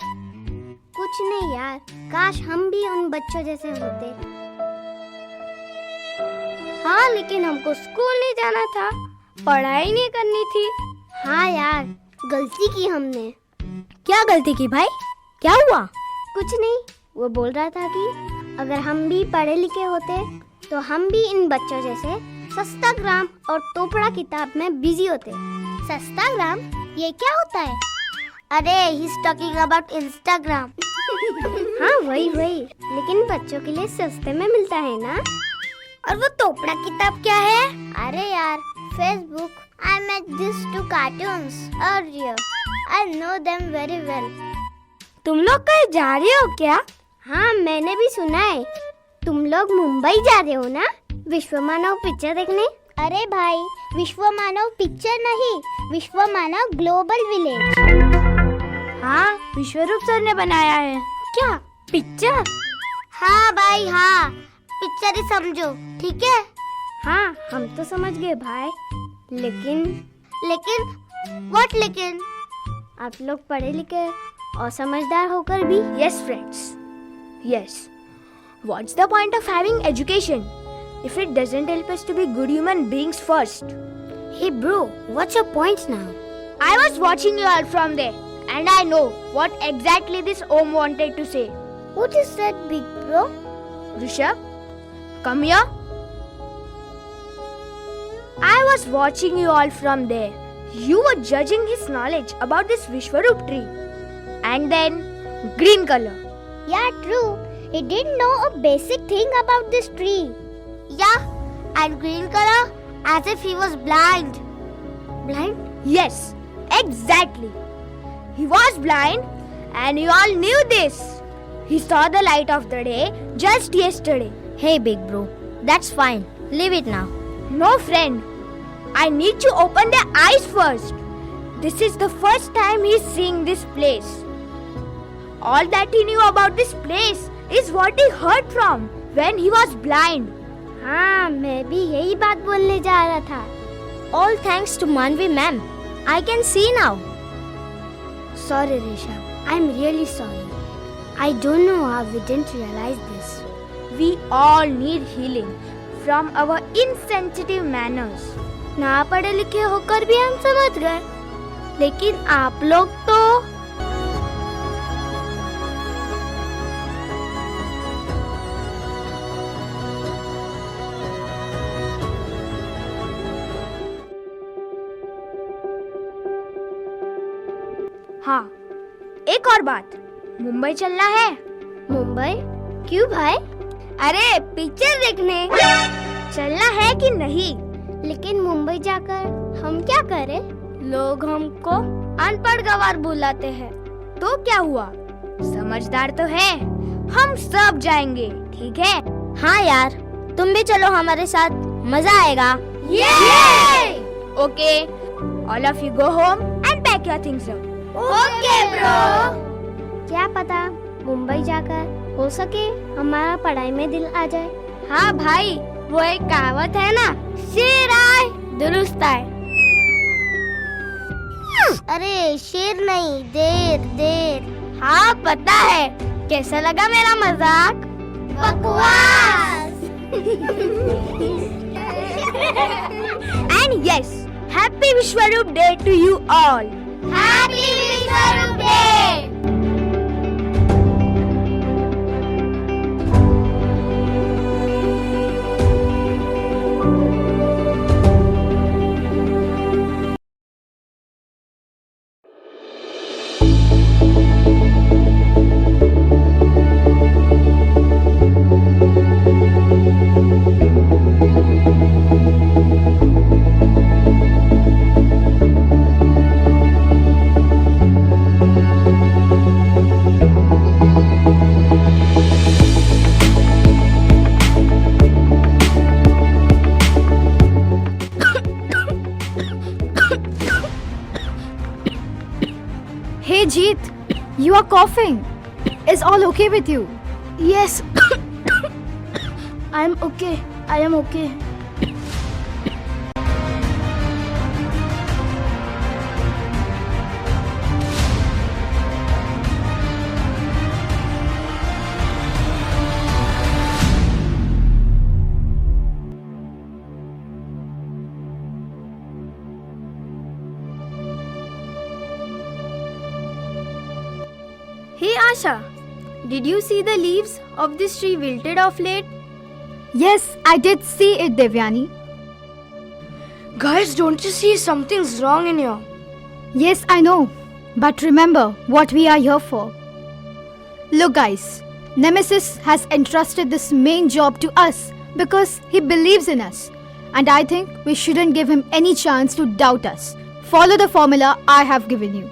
कुछ नहीं यार, काश हम भी उन बच्चों जैसे होते। हाँ लेकिन हमको स्कूल नहीं जाना था, पढ़ाई नहीं करनी थी। हाँ यार, गलती की हमने। क्या गलती की भाई? क्या हुआ? कुछ नहीं, वो बोल रहा था कि अगर हम भी पढ़े लिखे होते तो हम भी इन बच्चों जैसे सस्ताग्राम और टोपड़ा किताब में बिजी होते। सस्ताग्राम? ये क्या होता है? अरे he is talking about Instagram. हाँ वही, लेकिन बच्चों के लिए सस्ते में मिलता है ना। और वो टोपड़ा किताब क्या है? अरे यार, Facebook. I met these two cartoons earlier. I know them very well. तुम लोग कहीं जा रहे हो क्या? हाँ मैंने भी सुना है। तुम लोग मुंबई जा रहे हो ना, विश्वमानव पिक्चर देखने? अरे भाई, विश्वमानव पिक्चर नहीं, विश्वमानव ग्लोबल विलेज। हाँ, विश्वरूप सर ने बनाया है। क्या पिक्चर? हाँ भाई हाँ, पिक्चर ही समझो, ठीक है? हाँ हम तो समझ गए भाई। लेकिन व्हाट लेकिन? आप लोग पढ़े लिखे और समझदार होकर भी। Yes friends, yes. What's the point of having education if it doesn't help us to be good human beings first? Hey bro, what's your point now? I was watching you all from there and I know what exactly this Om wanted to say. What is that big bro? Rishabh, come here. I was watching you all from there. You were judging his knowledge about this Vishwaroop tree. And then, green color. Yeah, true. He didn't know a basic thing about this tree. Yeah, and green color as if he was blind. Blind? Yes, exactly. He was blind and you all knew this. He saw the light of the day just yesterday. Hey big bro, that's fine. Leave it now. No friend, I need to open their eyes first. This is the first time he's seeing this place. All that he knew about this place is what he heard from when he was blind. हाँ, मैं भी यही बात बोलने जा रहा था. All thanks to Manvi ma'am. I can see now. Sorry Rishabh, I'm really sorry. I don't know how we didn't realize this. We all need healing from our insensitive manners. ना पढ़े लिखे होकर भी हम समझ गए, लेकिन आप लोग तो हाँ, एक और बात, मुंबई चलना है। मुंबई? क्यों भाई? अरे पिक्चर देखने। चलना है कि नहीं? लेकिन मुंबई जाकर हम क्या करें? लोग हमको अनपढ़ गंवार बुलाते हैं। तो क्या हुआ? समझदार तो है, हम सब जाएंगे, ठीक है? हाँ यार, तुम भी चलो हमारे साथ, मजा आएगा। Okay, all of you go home and pack your things up. Okay bro. क्या पता मुंबई जाकर हो सके हमारा पढ़ाई में दिल आ जाए। हाँ भाई, वो एक कहावत है ना, शेर आए दुरुस्त आए। अरे शेर नहीं, देर। हाँ पता है, कैसा लगा मेरा मजाक? बकवास! And yes, Happy Vishwaroop Day to you all. Happy Vishwaroop Day! Hey Jeet, you are coughing. Is all okay with you? Yes. I am okay. I am okay. Hey Asha, did you see the leaves of this tree wilted of late? Yes, I did see it, Devyani. Guys, don't you see something's wrong in here? Yes, I know. But remember what we are here for. Look guys, Nemesis has entrusted this main job to us because he believes in us. And I think we shouldn't give him any chance to doubt us. Follow the formula I have given you.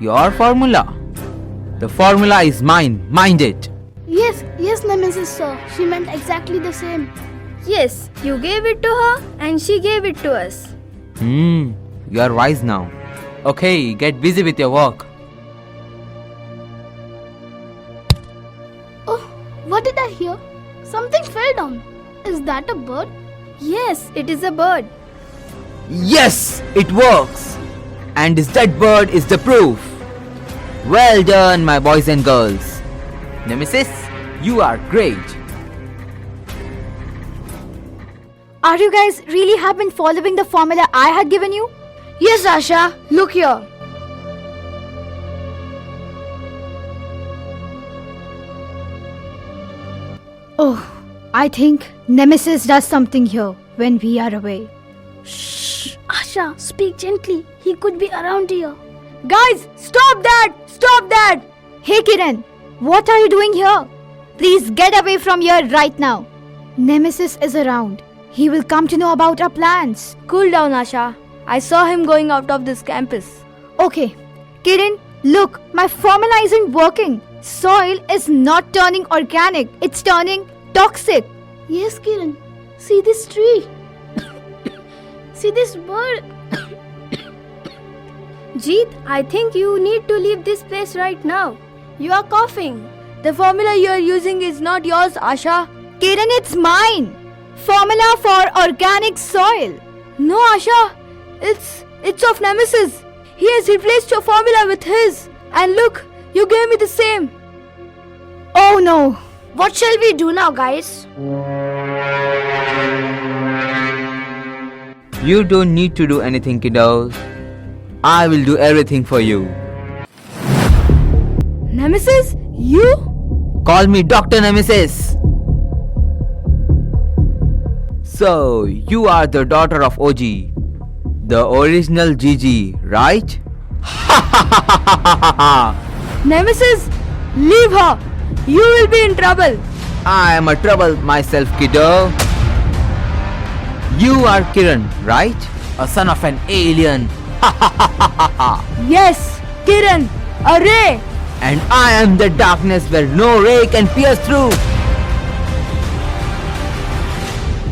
Your formula? The formula is mine. Mind it. Yes, Nemesis sir. She meant exactly the same. Yes, you gave it to her and she gave it to us. You are wise now. Okay, get busy with your work. Oh, what did I hear? Something fell down. Is that a bird? Yes, it is a bird. Yes, it works. And this dead bird is the proof. Well done, my boys and girls. Nemesis, you are great. Are you guys really have been following the formula I had given you? Yes, Asha, look here. Oh, I think Nemesis does something here when we are away. Shh, Asha, speak gently. He could be around here. Guys, stop that! Stop that! Hey Kiran, what are you doing here? Please get away from here right now. Nemesis is around. He will come to know about our plans. Cool down, Asha. I saw him going out of this campus. Okay. Kiran, look, my formula isn't working. Soil is not turning organic. It's turning toxic. Yes, Kiran. See this tree. See this bird. Jeet, I think you need to leave this place right now. You are coughing. The formula you are using is not yours, Asha. Kiran, it's mine. Formula for organic soil. No, Asha. It's of Nemesis. He has replaced your formula with his. And look, you gave me the same. Oh no. What shall we do now, guys? You don't need to do anything, kiddos. I will do everything for you. Nemesis? You? Call me Dr. Nemesis. So, you are the daughter of OG, the original Gigi, right? Nemesis, leave her. You will be in trouble. I am a trouble myself, kiddo. You are Kiran, right? A son of an alien. Yes, Kiran, a ray. And I am the darkness where no ray can pierce through.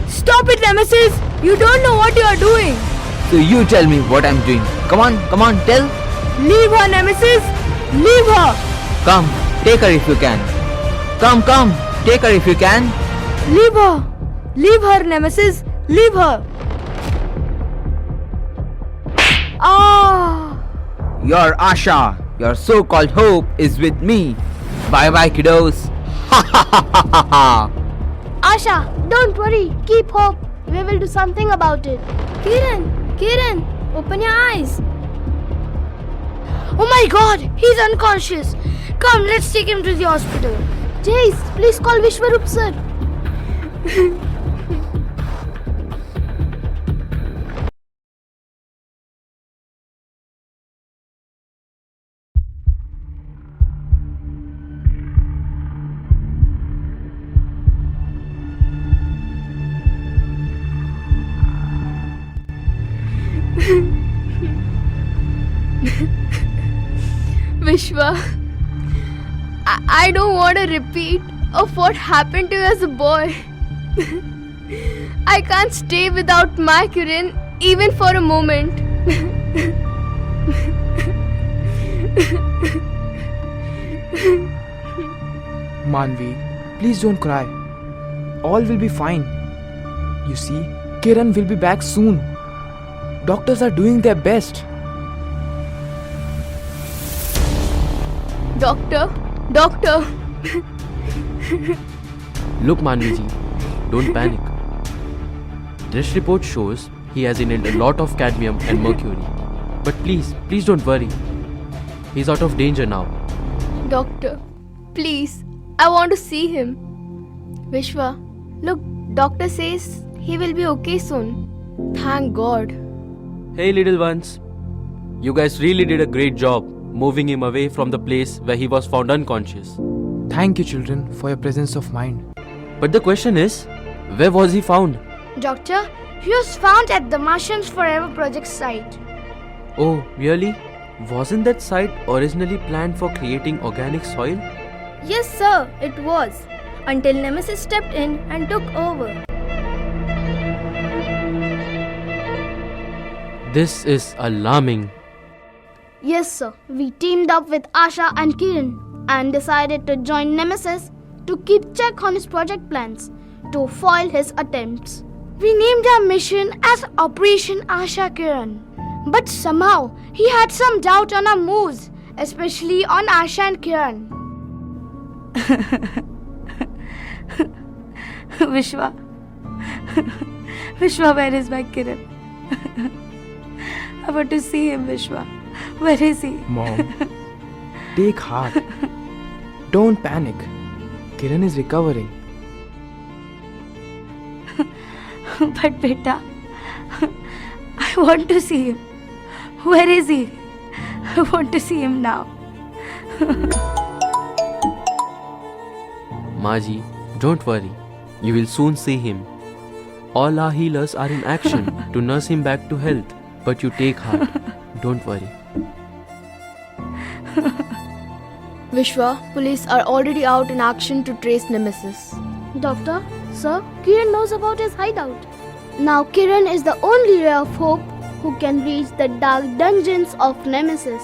Stop it, Nemesis. You don't know what you are doing. So you tell me what I'm doing. Come on, tell. Leave her, Nemesis. Leave her. Come, take her if you can. Come, take her if you can. Leave her. Leave her, Nemesis. Leave her. Ah! your Asha, your so-called hope is with me. Bye-bye, kiddos. Ha ha ha ha ha ha. Asha, don't worry. Keep hope. We will do something about it. Kiran, open your eyes. Oh my god, he's unconscious. Come, let's take him to the hospital. Jace, please call Vishwarup sir. Vishwa, I don't want a repeat of what happened to you as a boy. I can't stay without my Kiran even for a moment. Manvi, please don't cry. All will be fine. You see, Kiran will be back soon. Doctors are doing their best. Doctor. Look, Manviji, don't panic. This report shows he has inhaled a lot of cadmium and mercury. But please don't worry. He's out of danger now. Doctor, please, I want to see him. Vishwa, look, doctor says he will be okay soon. Thank God. Hey, little ones. You guys really did a great job moving him away from the place where he was found unconscious. Thank you, children, for your presence of mind. But the question is, where was he found? Doctor, he was found at the Martians Forever project site. Oh, really? Wasn't that site originally planned for creating organic soil? Yes, sir, it was. Until Nemesis stepped in and took over. This is alarming. Yes, sir. We teamed up with Asha and Kiran and decided to join Nemesis to keep check on his project plans to foil his attempts. We named our mission as Operation Asha Kiran. But somehow, he had some doubt on our moves, especially on Asha and Kiran. Vishwa, where is my Kiran? I want to see him, Vishwa. Where is he? Mom, take heart. Don't panic. Kiran is recovering. But beta, I want to see him. Where is he? I want to see him now. Maji, don't worry. You will soon see him. All our healers are in action to nurse him back to health. But you take heart. Don't worry. Vishwa, police are already out in action to trace Nemesis. Doctor, sir, Kiran knows about his hideout. Now Kiran is the only ray of hope who can reach the dark dungeons of Nemesis.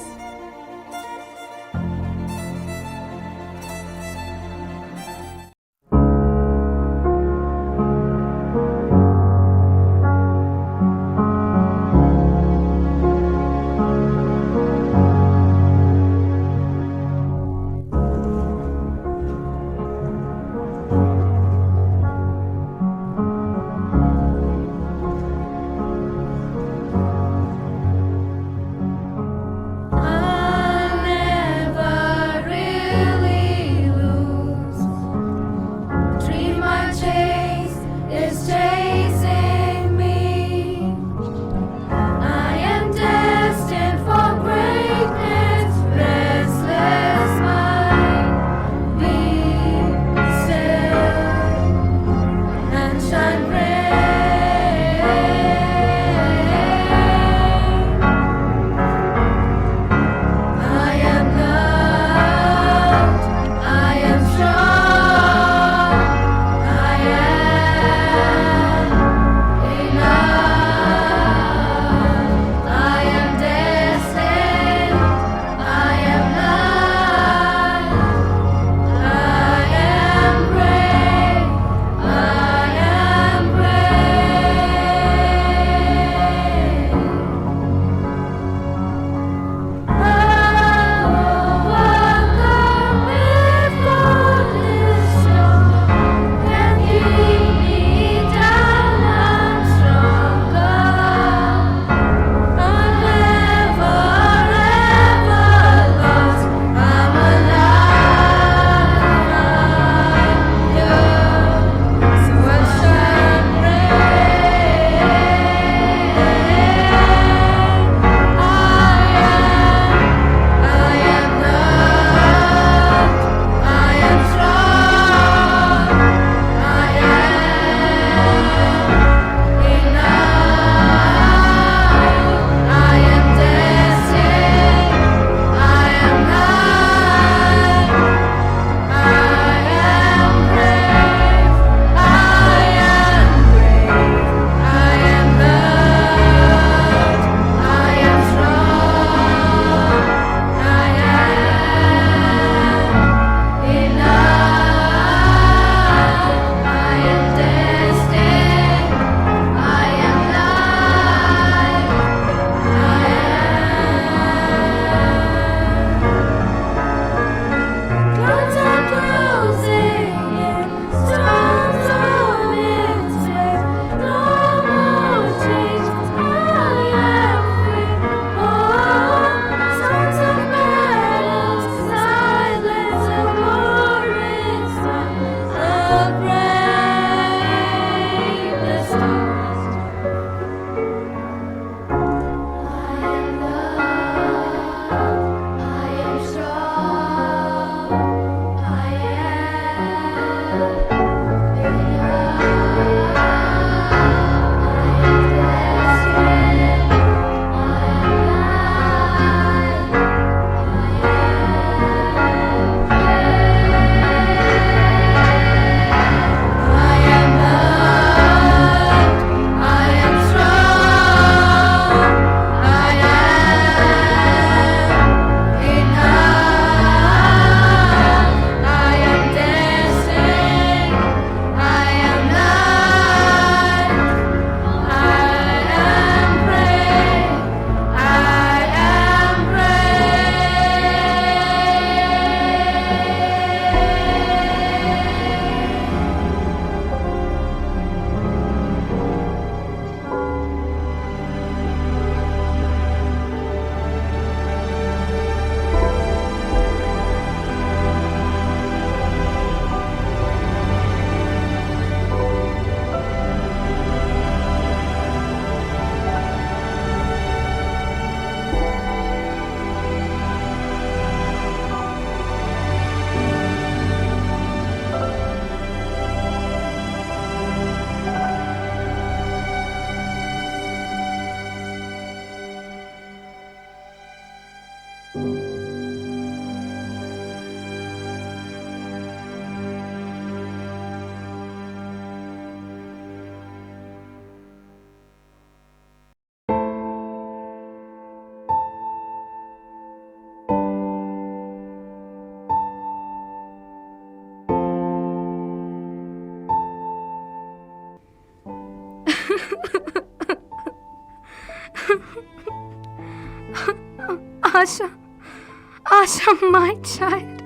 Asha, my child.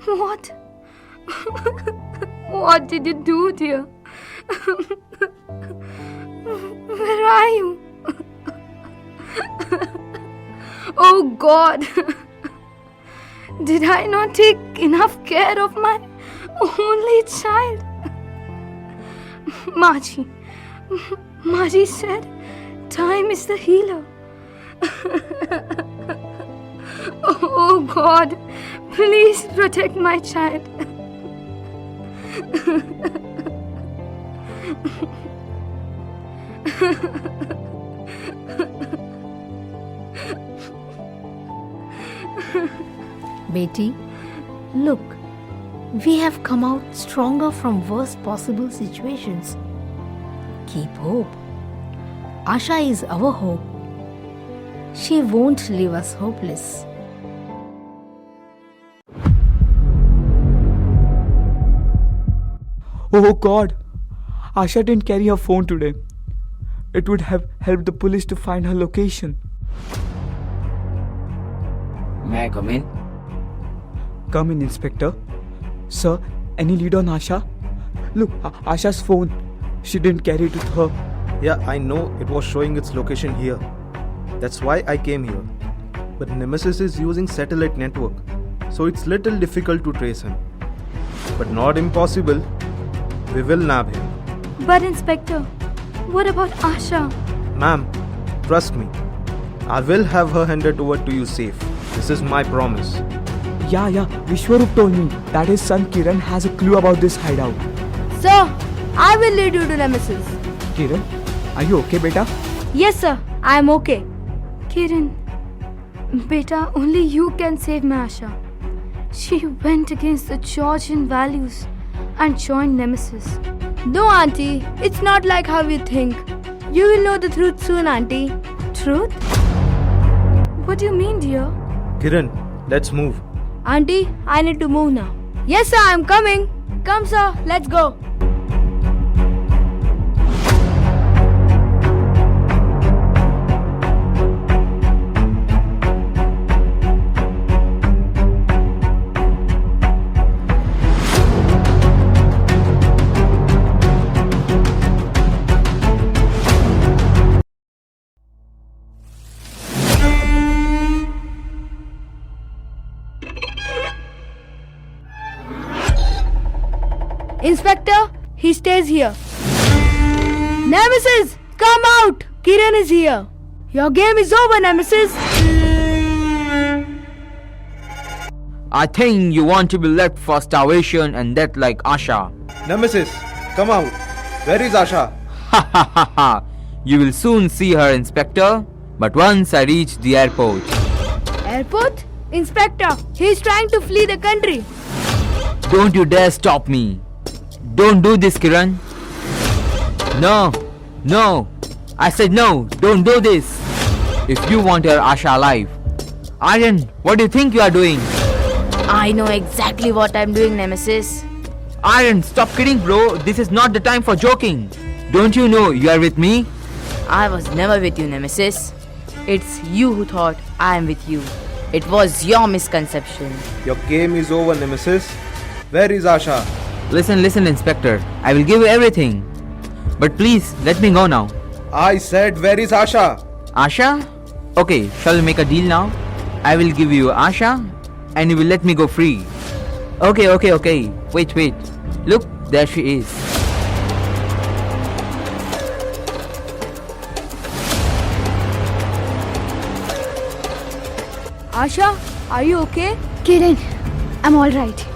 What? What did you do, dear? Where are you? Oh God! Did I not take enough care of my only child? Maji said, time is the healer. Oh God, please protect my child. Beti, look, we have come out stronger from worst possible situations. Keep hope. Asha is our hope. She won't leave us hopeless. Oh God! Asha didn't carry her phone today. It would have helped the police to find her location. May I come in? Come in, Inspector. Sir, any lead on Asha? Look, Asha's phone. She didn't carry it with her. Yeah, I know it was showing its location here. That's why I came here. But Nemesis is using satellite network, so it's little difficult to trace him. But not impossible. We will nab him. But Inspector, what about Asha? Ma'am, trust me. I will have her handed over to you safe. This is my promise. Yeah, Vishwarup told me that his son Kiran has a clue about this hideout. Sir, I will lead you to Nemesis. Kiran, are you okay, beta? Yes, sir, I am okay. Kiran, beta, only you can save my Asha. She went against the Georgian values and joined Nemesis. No, Auntie, it's not like how you think. You will know the truth soon, Auntie. Truth? What do you mean, dear? Kiran, let's move. Auntie, I need to move now. Yes, sir, I'm coming. Come, sir, let's go. Inspector, he stays here. Nemesis, come out! Kiran is here. Your game is over, Nemesis. I think you want to be left for starvation and death like Asha. Nemesis, come out. Where is Asha? Ha ha ha ha. You will soon see her, Inspector. But once I reach the airport. Airport? Inspector, he is trying to flee the country. Don't you dare stop me. Don't do this, Kiran. No. I said no. Don't do this. If you want your Asha alive. Aryan, what do you think you are doing? I know exactly what I'm doing, Nemesis. Aryan, stop kidding, bro. This is not the time for joking. Don't you know you are with me? I was never with you, Nemesis. It's you who thought I am with you. It was your misconception. Your game is over, Nemesis. Where is Asha? Listen, Inspector. I will give you everything. But please, let me go now. I said, where is Asha? Asha? Okay, shall we make a deal now? I will give you Asha and you will let me go free. Okay. Wait. Look, there she is. Asha, are you okay? Kiran, I'm alright.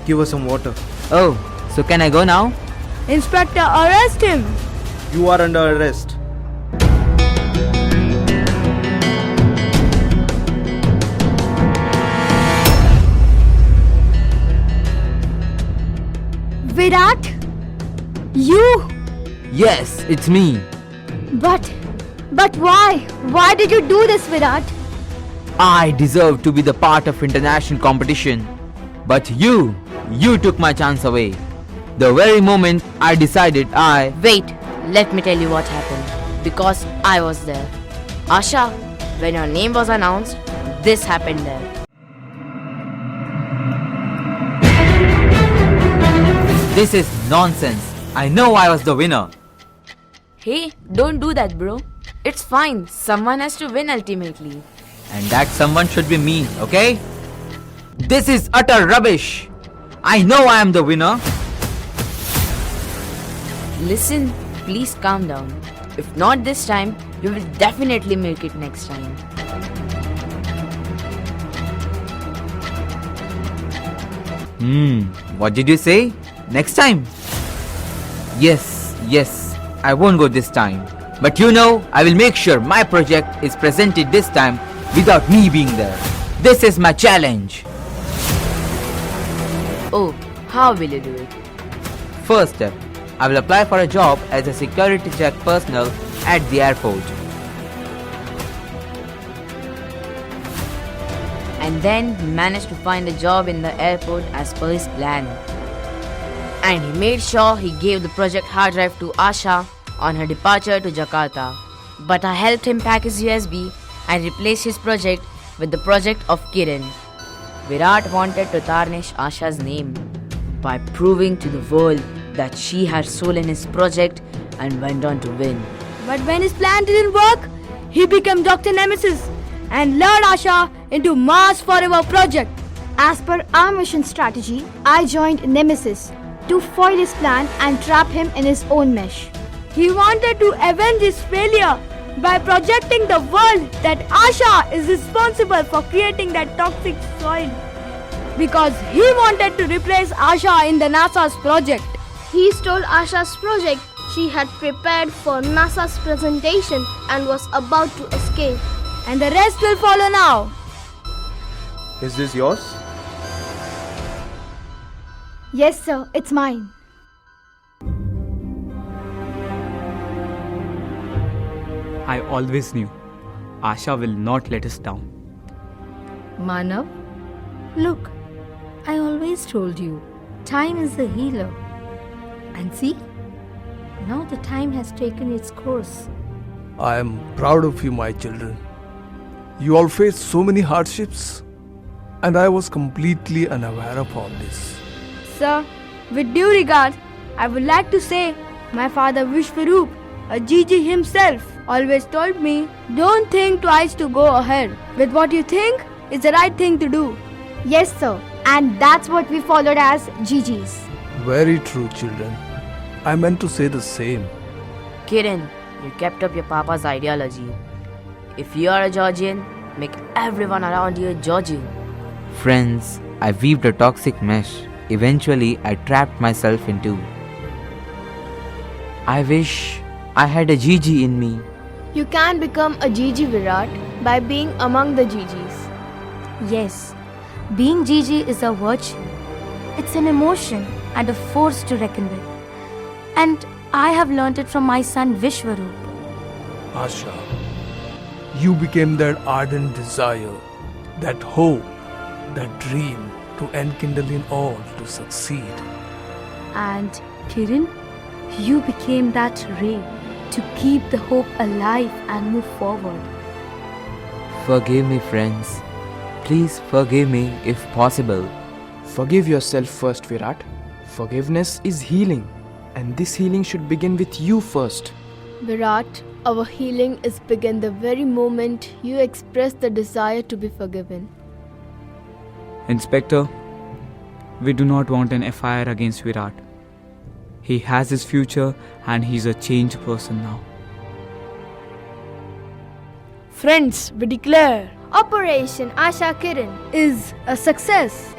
Give us some water. Oh, so can I go now? Inspector, arrest him. You are under arrest. Virat? You? Yes, it's me. But why? Why did you do this, Virat? I deserve to be the part of international competition. But you took my chance away. The very moment I decided Wait, let me tell you what happened. Because I was there. Asha, when your name was announced, this happened there. This is nonsense. I know I was the winner. Hey, don't do that, bro. It's fine. Someone has to win ultimately. And that someone should be me, okay? This is utter rubbish. I know I am the winner. Listen, please calm down. If not this time, you will definitely make it next time. What did you say? Next time? Yes, I won't go this time. But you know, I will make sure my project is presented this time without me being there. This is my challenge. Oh, how will you do it? First step, I will apply for a job as a security check personnel at the airport. And then he managed to find a job in the airport as per his plan. And he made sure he gave the project hard drive to Asha on her departure to Jakarta. But I helped him pack his USB and replace his project with the project of Kiran. Virat wanted to tarnish Asha's name by proving to the world that she had stolen his project and went on to win. But when his plan didn't work, he became Dr. Nemesis and lured Asha into Mars Forever project. As per our mission strategy, I joined Nemesis to foil his plan and trap him in his own mesh. He wanted to avenge his failure by projecting the world that Asha is responsible for creating that toxic soil. Because he wanted to replace Asha in the NASA's project. He stole Asha's project. She had prepared for NASA's presentation and was about to escape. And the rest will follow now. Is this yours? Yes, sir, it's mine. I always knew Asha will not let us down. Manav, look, I always told you, time is the healer. And see, now the time has taken its course. I am proud of you, my children. You all faced so many hardships, and I was completely unaware of all this. Sir, with due regard, I would like to say my father Vishwaroop, a GG himself, always told me, don't think twice to go ahead. With what you think is the right thing to do. Yes, sir, and that's what we followed as GGs. Very true, children. I meant to say the same. Kiran, you kept up your papa's ideology. If you are a Georgian, make everyone around you a Georgian. Friends, I weaved a toxic mesh. Eventually, I trapped myself in two. I wish I had a GG in me. You can become a GG Virat by being among the GGs. Yes, being GG is a virtue. It's an emotion and a force to reckon with. And I have learnt it from my son Vishwaroop. Asha, you became that ardent desire, that hope, that dream to enkindle in all to succeed. And Kiran, you became that ray to keep the hope alive and move forward. Forgive me, friends. Please forgive me if possible. Forgive yourself first, Virat. Forgiveness is healing, and this healing should begin with you first. Virat, our healing is begin the very moment you express the desire to be forgiven. Inspector, we do not want an FIR against Virat. He has his future and he's a changed person now. Friends, we declare Operation Asha Kiran is a success.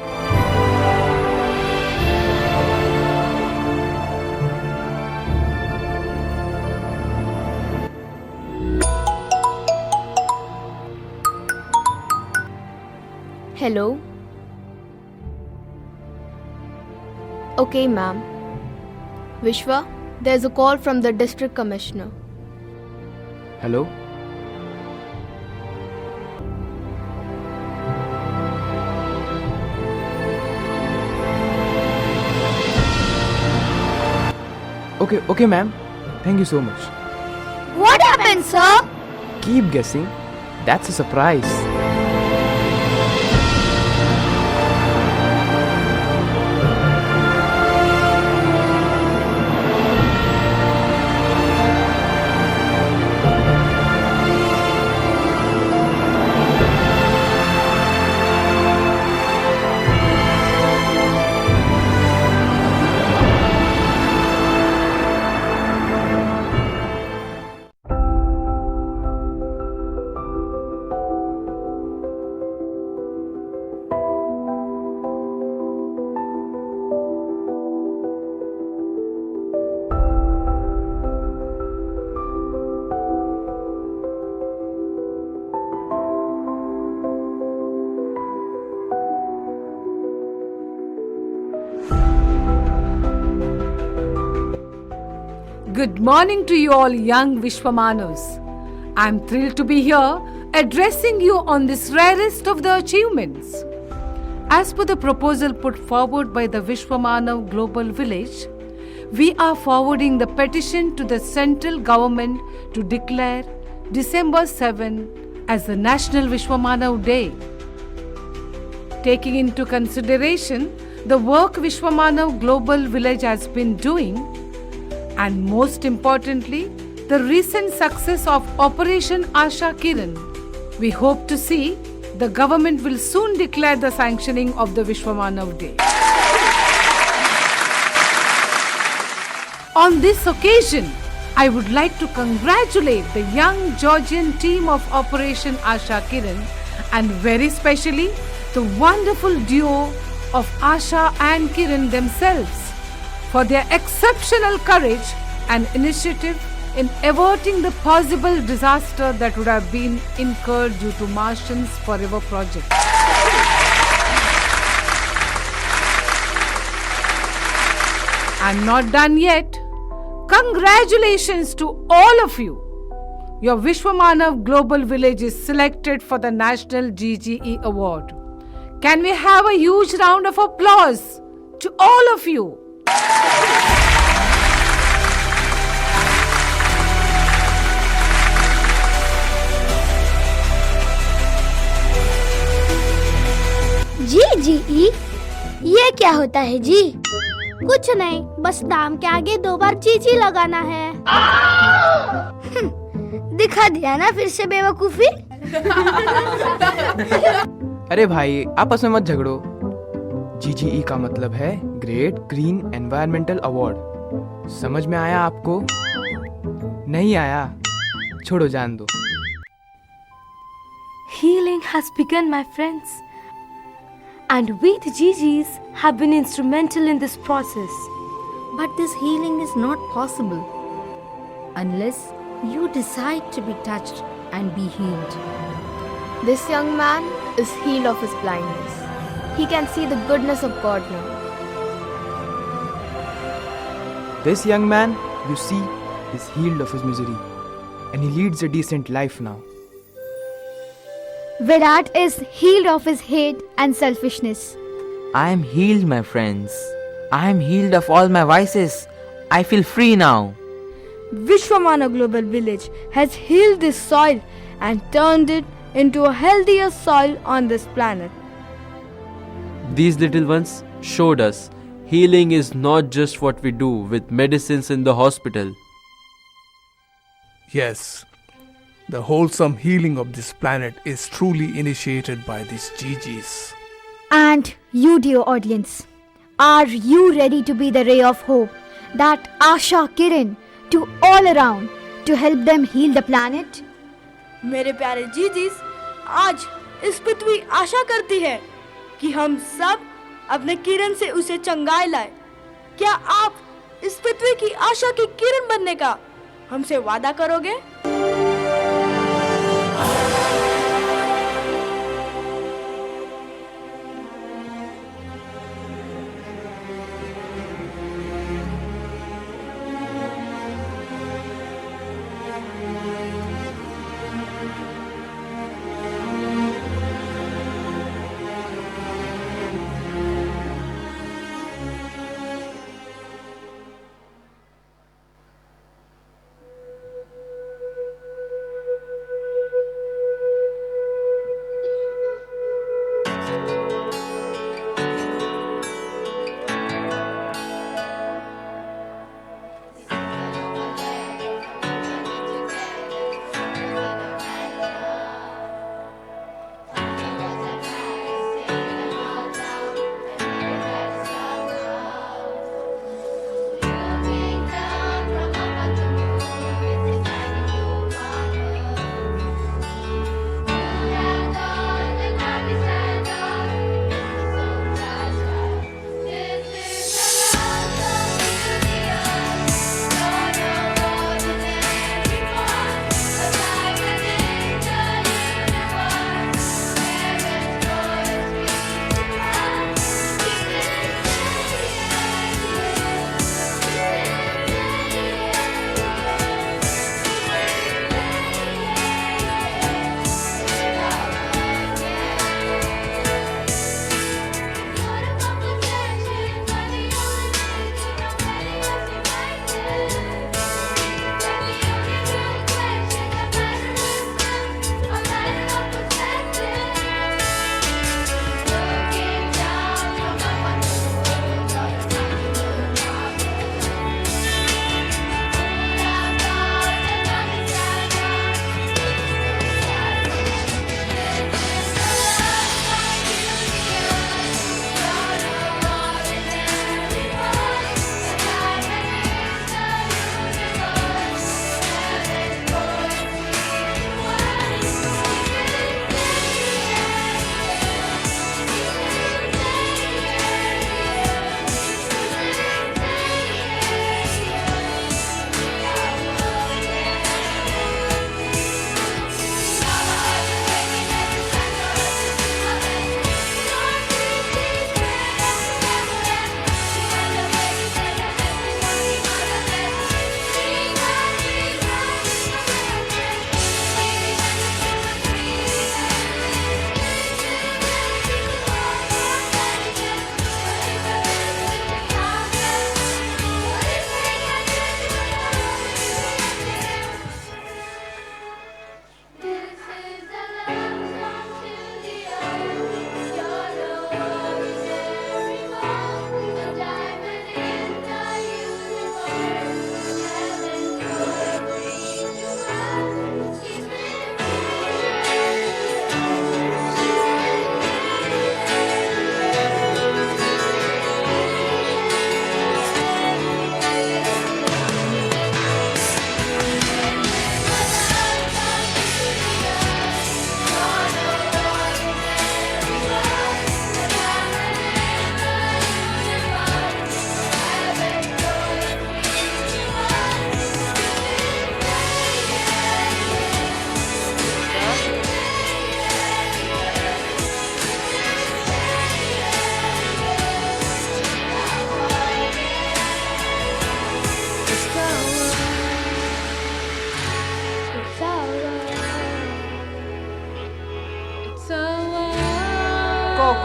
Hello? Okay, ma'am. Vishwa, there's a call from the district commissioner. Hello? Okay, ma'am. Thank you so much. What happened, sir? Keep guessing. That's a surprise. Good morning to you all young Vishwamanavs. I'm thrilled to be here addressing you on this rarest of the achievements. As per the proposal put forward by the Vishwamanav Global Village, we are forwarding the petition to the central government to declare December 7 as the National Vishwamanav Day. Taking into consideration the work Vishwamanav Global Village has been doing, and most importantly, the recent success of Operation Asha Kiran, we hope to see the government will soon declare the sanctioning of the Vishwamanav Day. On this occasion, I would like to congratulate the young Georgian team of Operation Asha Kiran and very specially the wonderful duo of Asha and Kiran themselves for their exceptional courage and initiative in averting the possible disaster that would have been incurred due to Martians Forever project. I'm not done yet. Congratulations to all of you. Your Vishwamanav Global Village is selected for the National GGE Award. Can we have a huge round of applause to all of you? GGE? ये क्या होता है जी? कुछ नहीं, बस नाम के आगे 2 बार जीजी लगाना है। दिखा दिया ना फिर से बेवकूफी। अरे भाई, आपस में मत झगड़ो। GGE का मतलब है ग्रेट ग्रीन एनवायरमेंटल अवार्ड। समझ में आया आपको? नहीं आया? छोड़ो, जान दो। Healing has begun, my friends. And we, the GGs, have been instrumental in this process. But this healing is not possible unless you decide to be touched and be healed. This young man is healed of his blindness. He can see the goodness of God now. This young man, you see, is healed of his misery. And he leads a decent life now. Virat is healed of his hate and selfishness. I am healed, my friends. I am healed of all my vices. I feel free now. Vishwamanav Global Village has healed this soil and turned it into a healthier soil on this planet. These little ones showed us healing is not just what we do with medicines in the hospital. Yes, the wholesome healing of this planet is truly initiated by these GGs. And you, dear audience, are you ready to be the ray of hope, that Asha Kiran to all around to help them heal the planet? मेरे प्यारे जीजीस, आज इस पृथ्वी आशा करती है कि हम सब अपने किरण से उसे चंगाए लाए। क्या आप इस पृथ्वी की आशा की किरण बनने का हमसे वादा करोगे?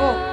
go.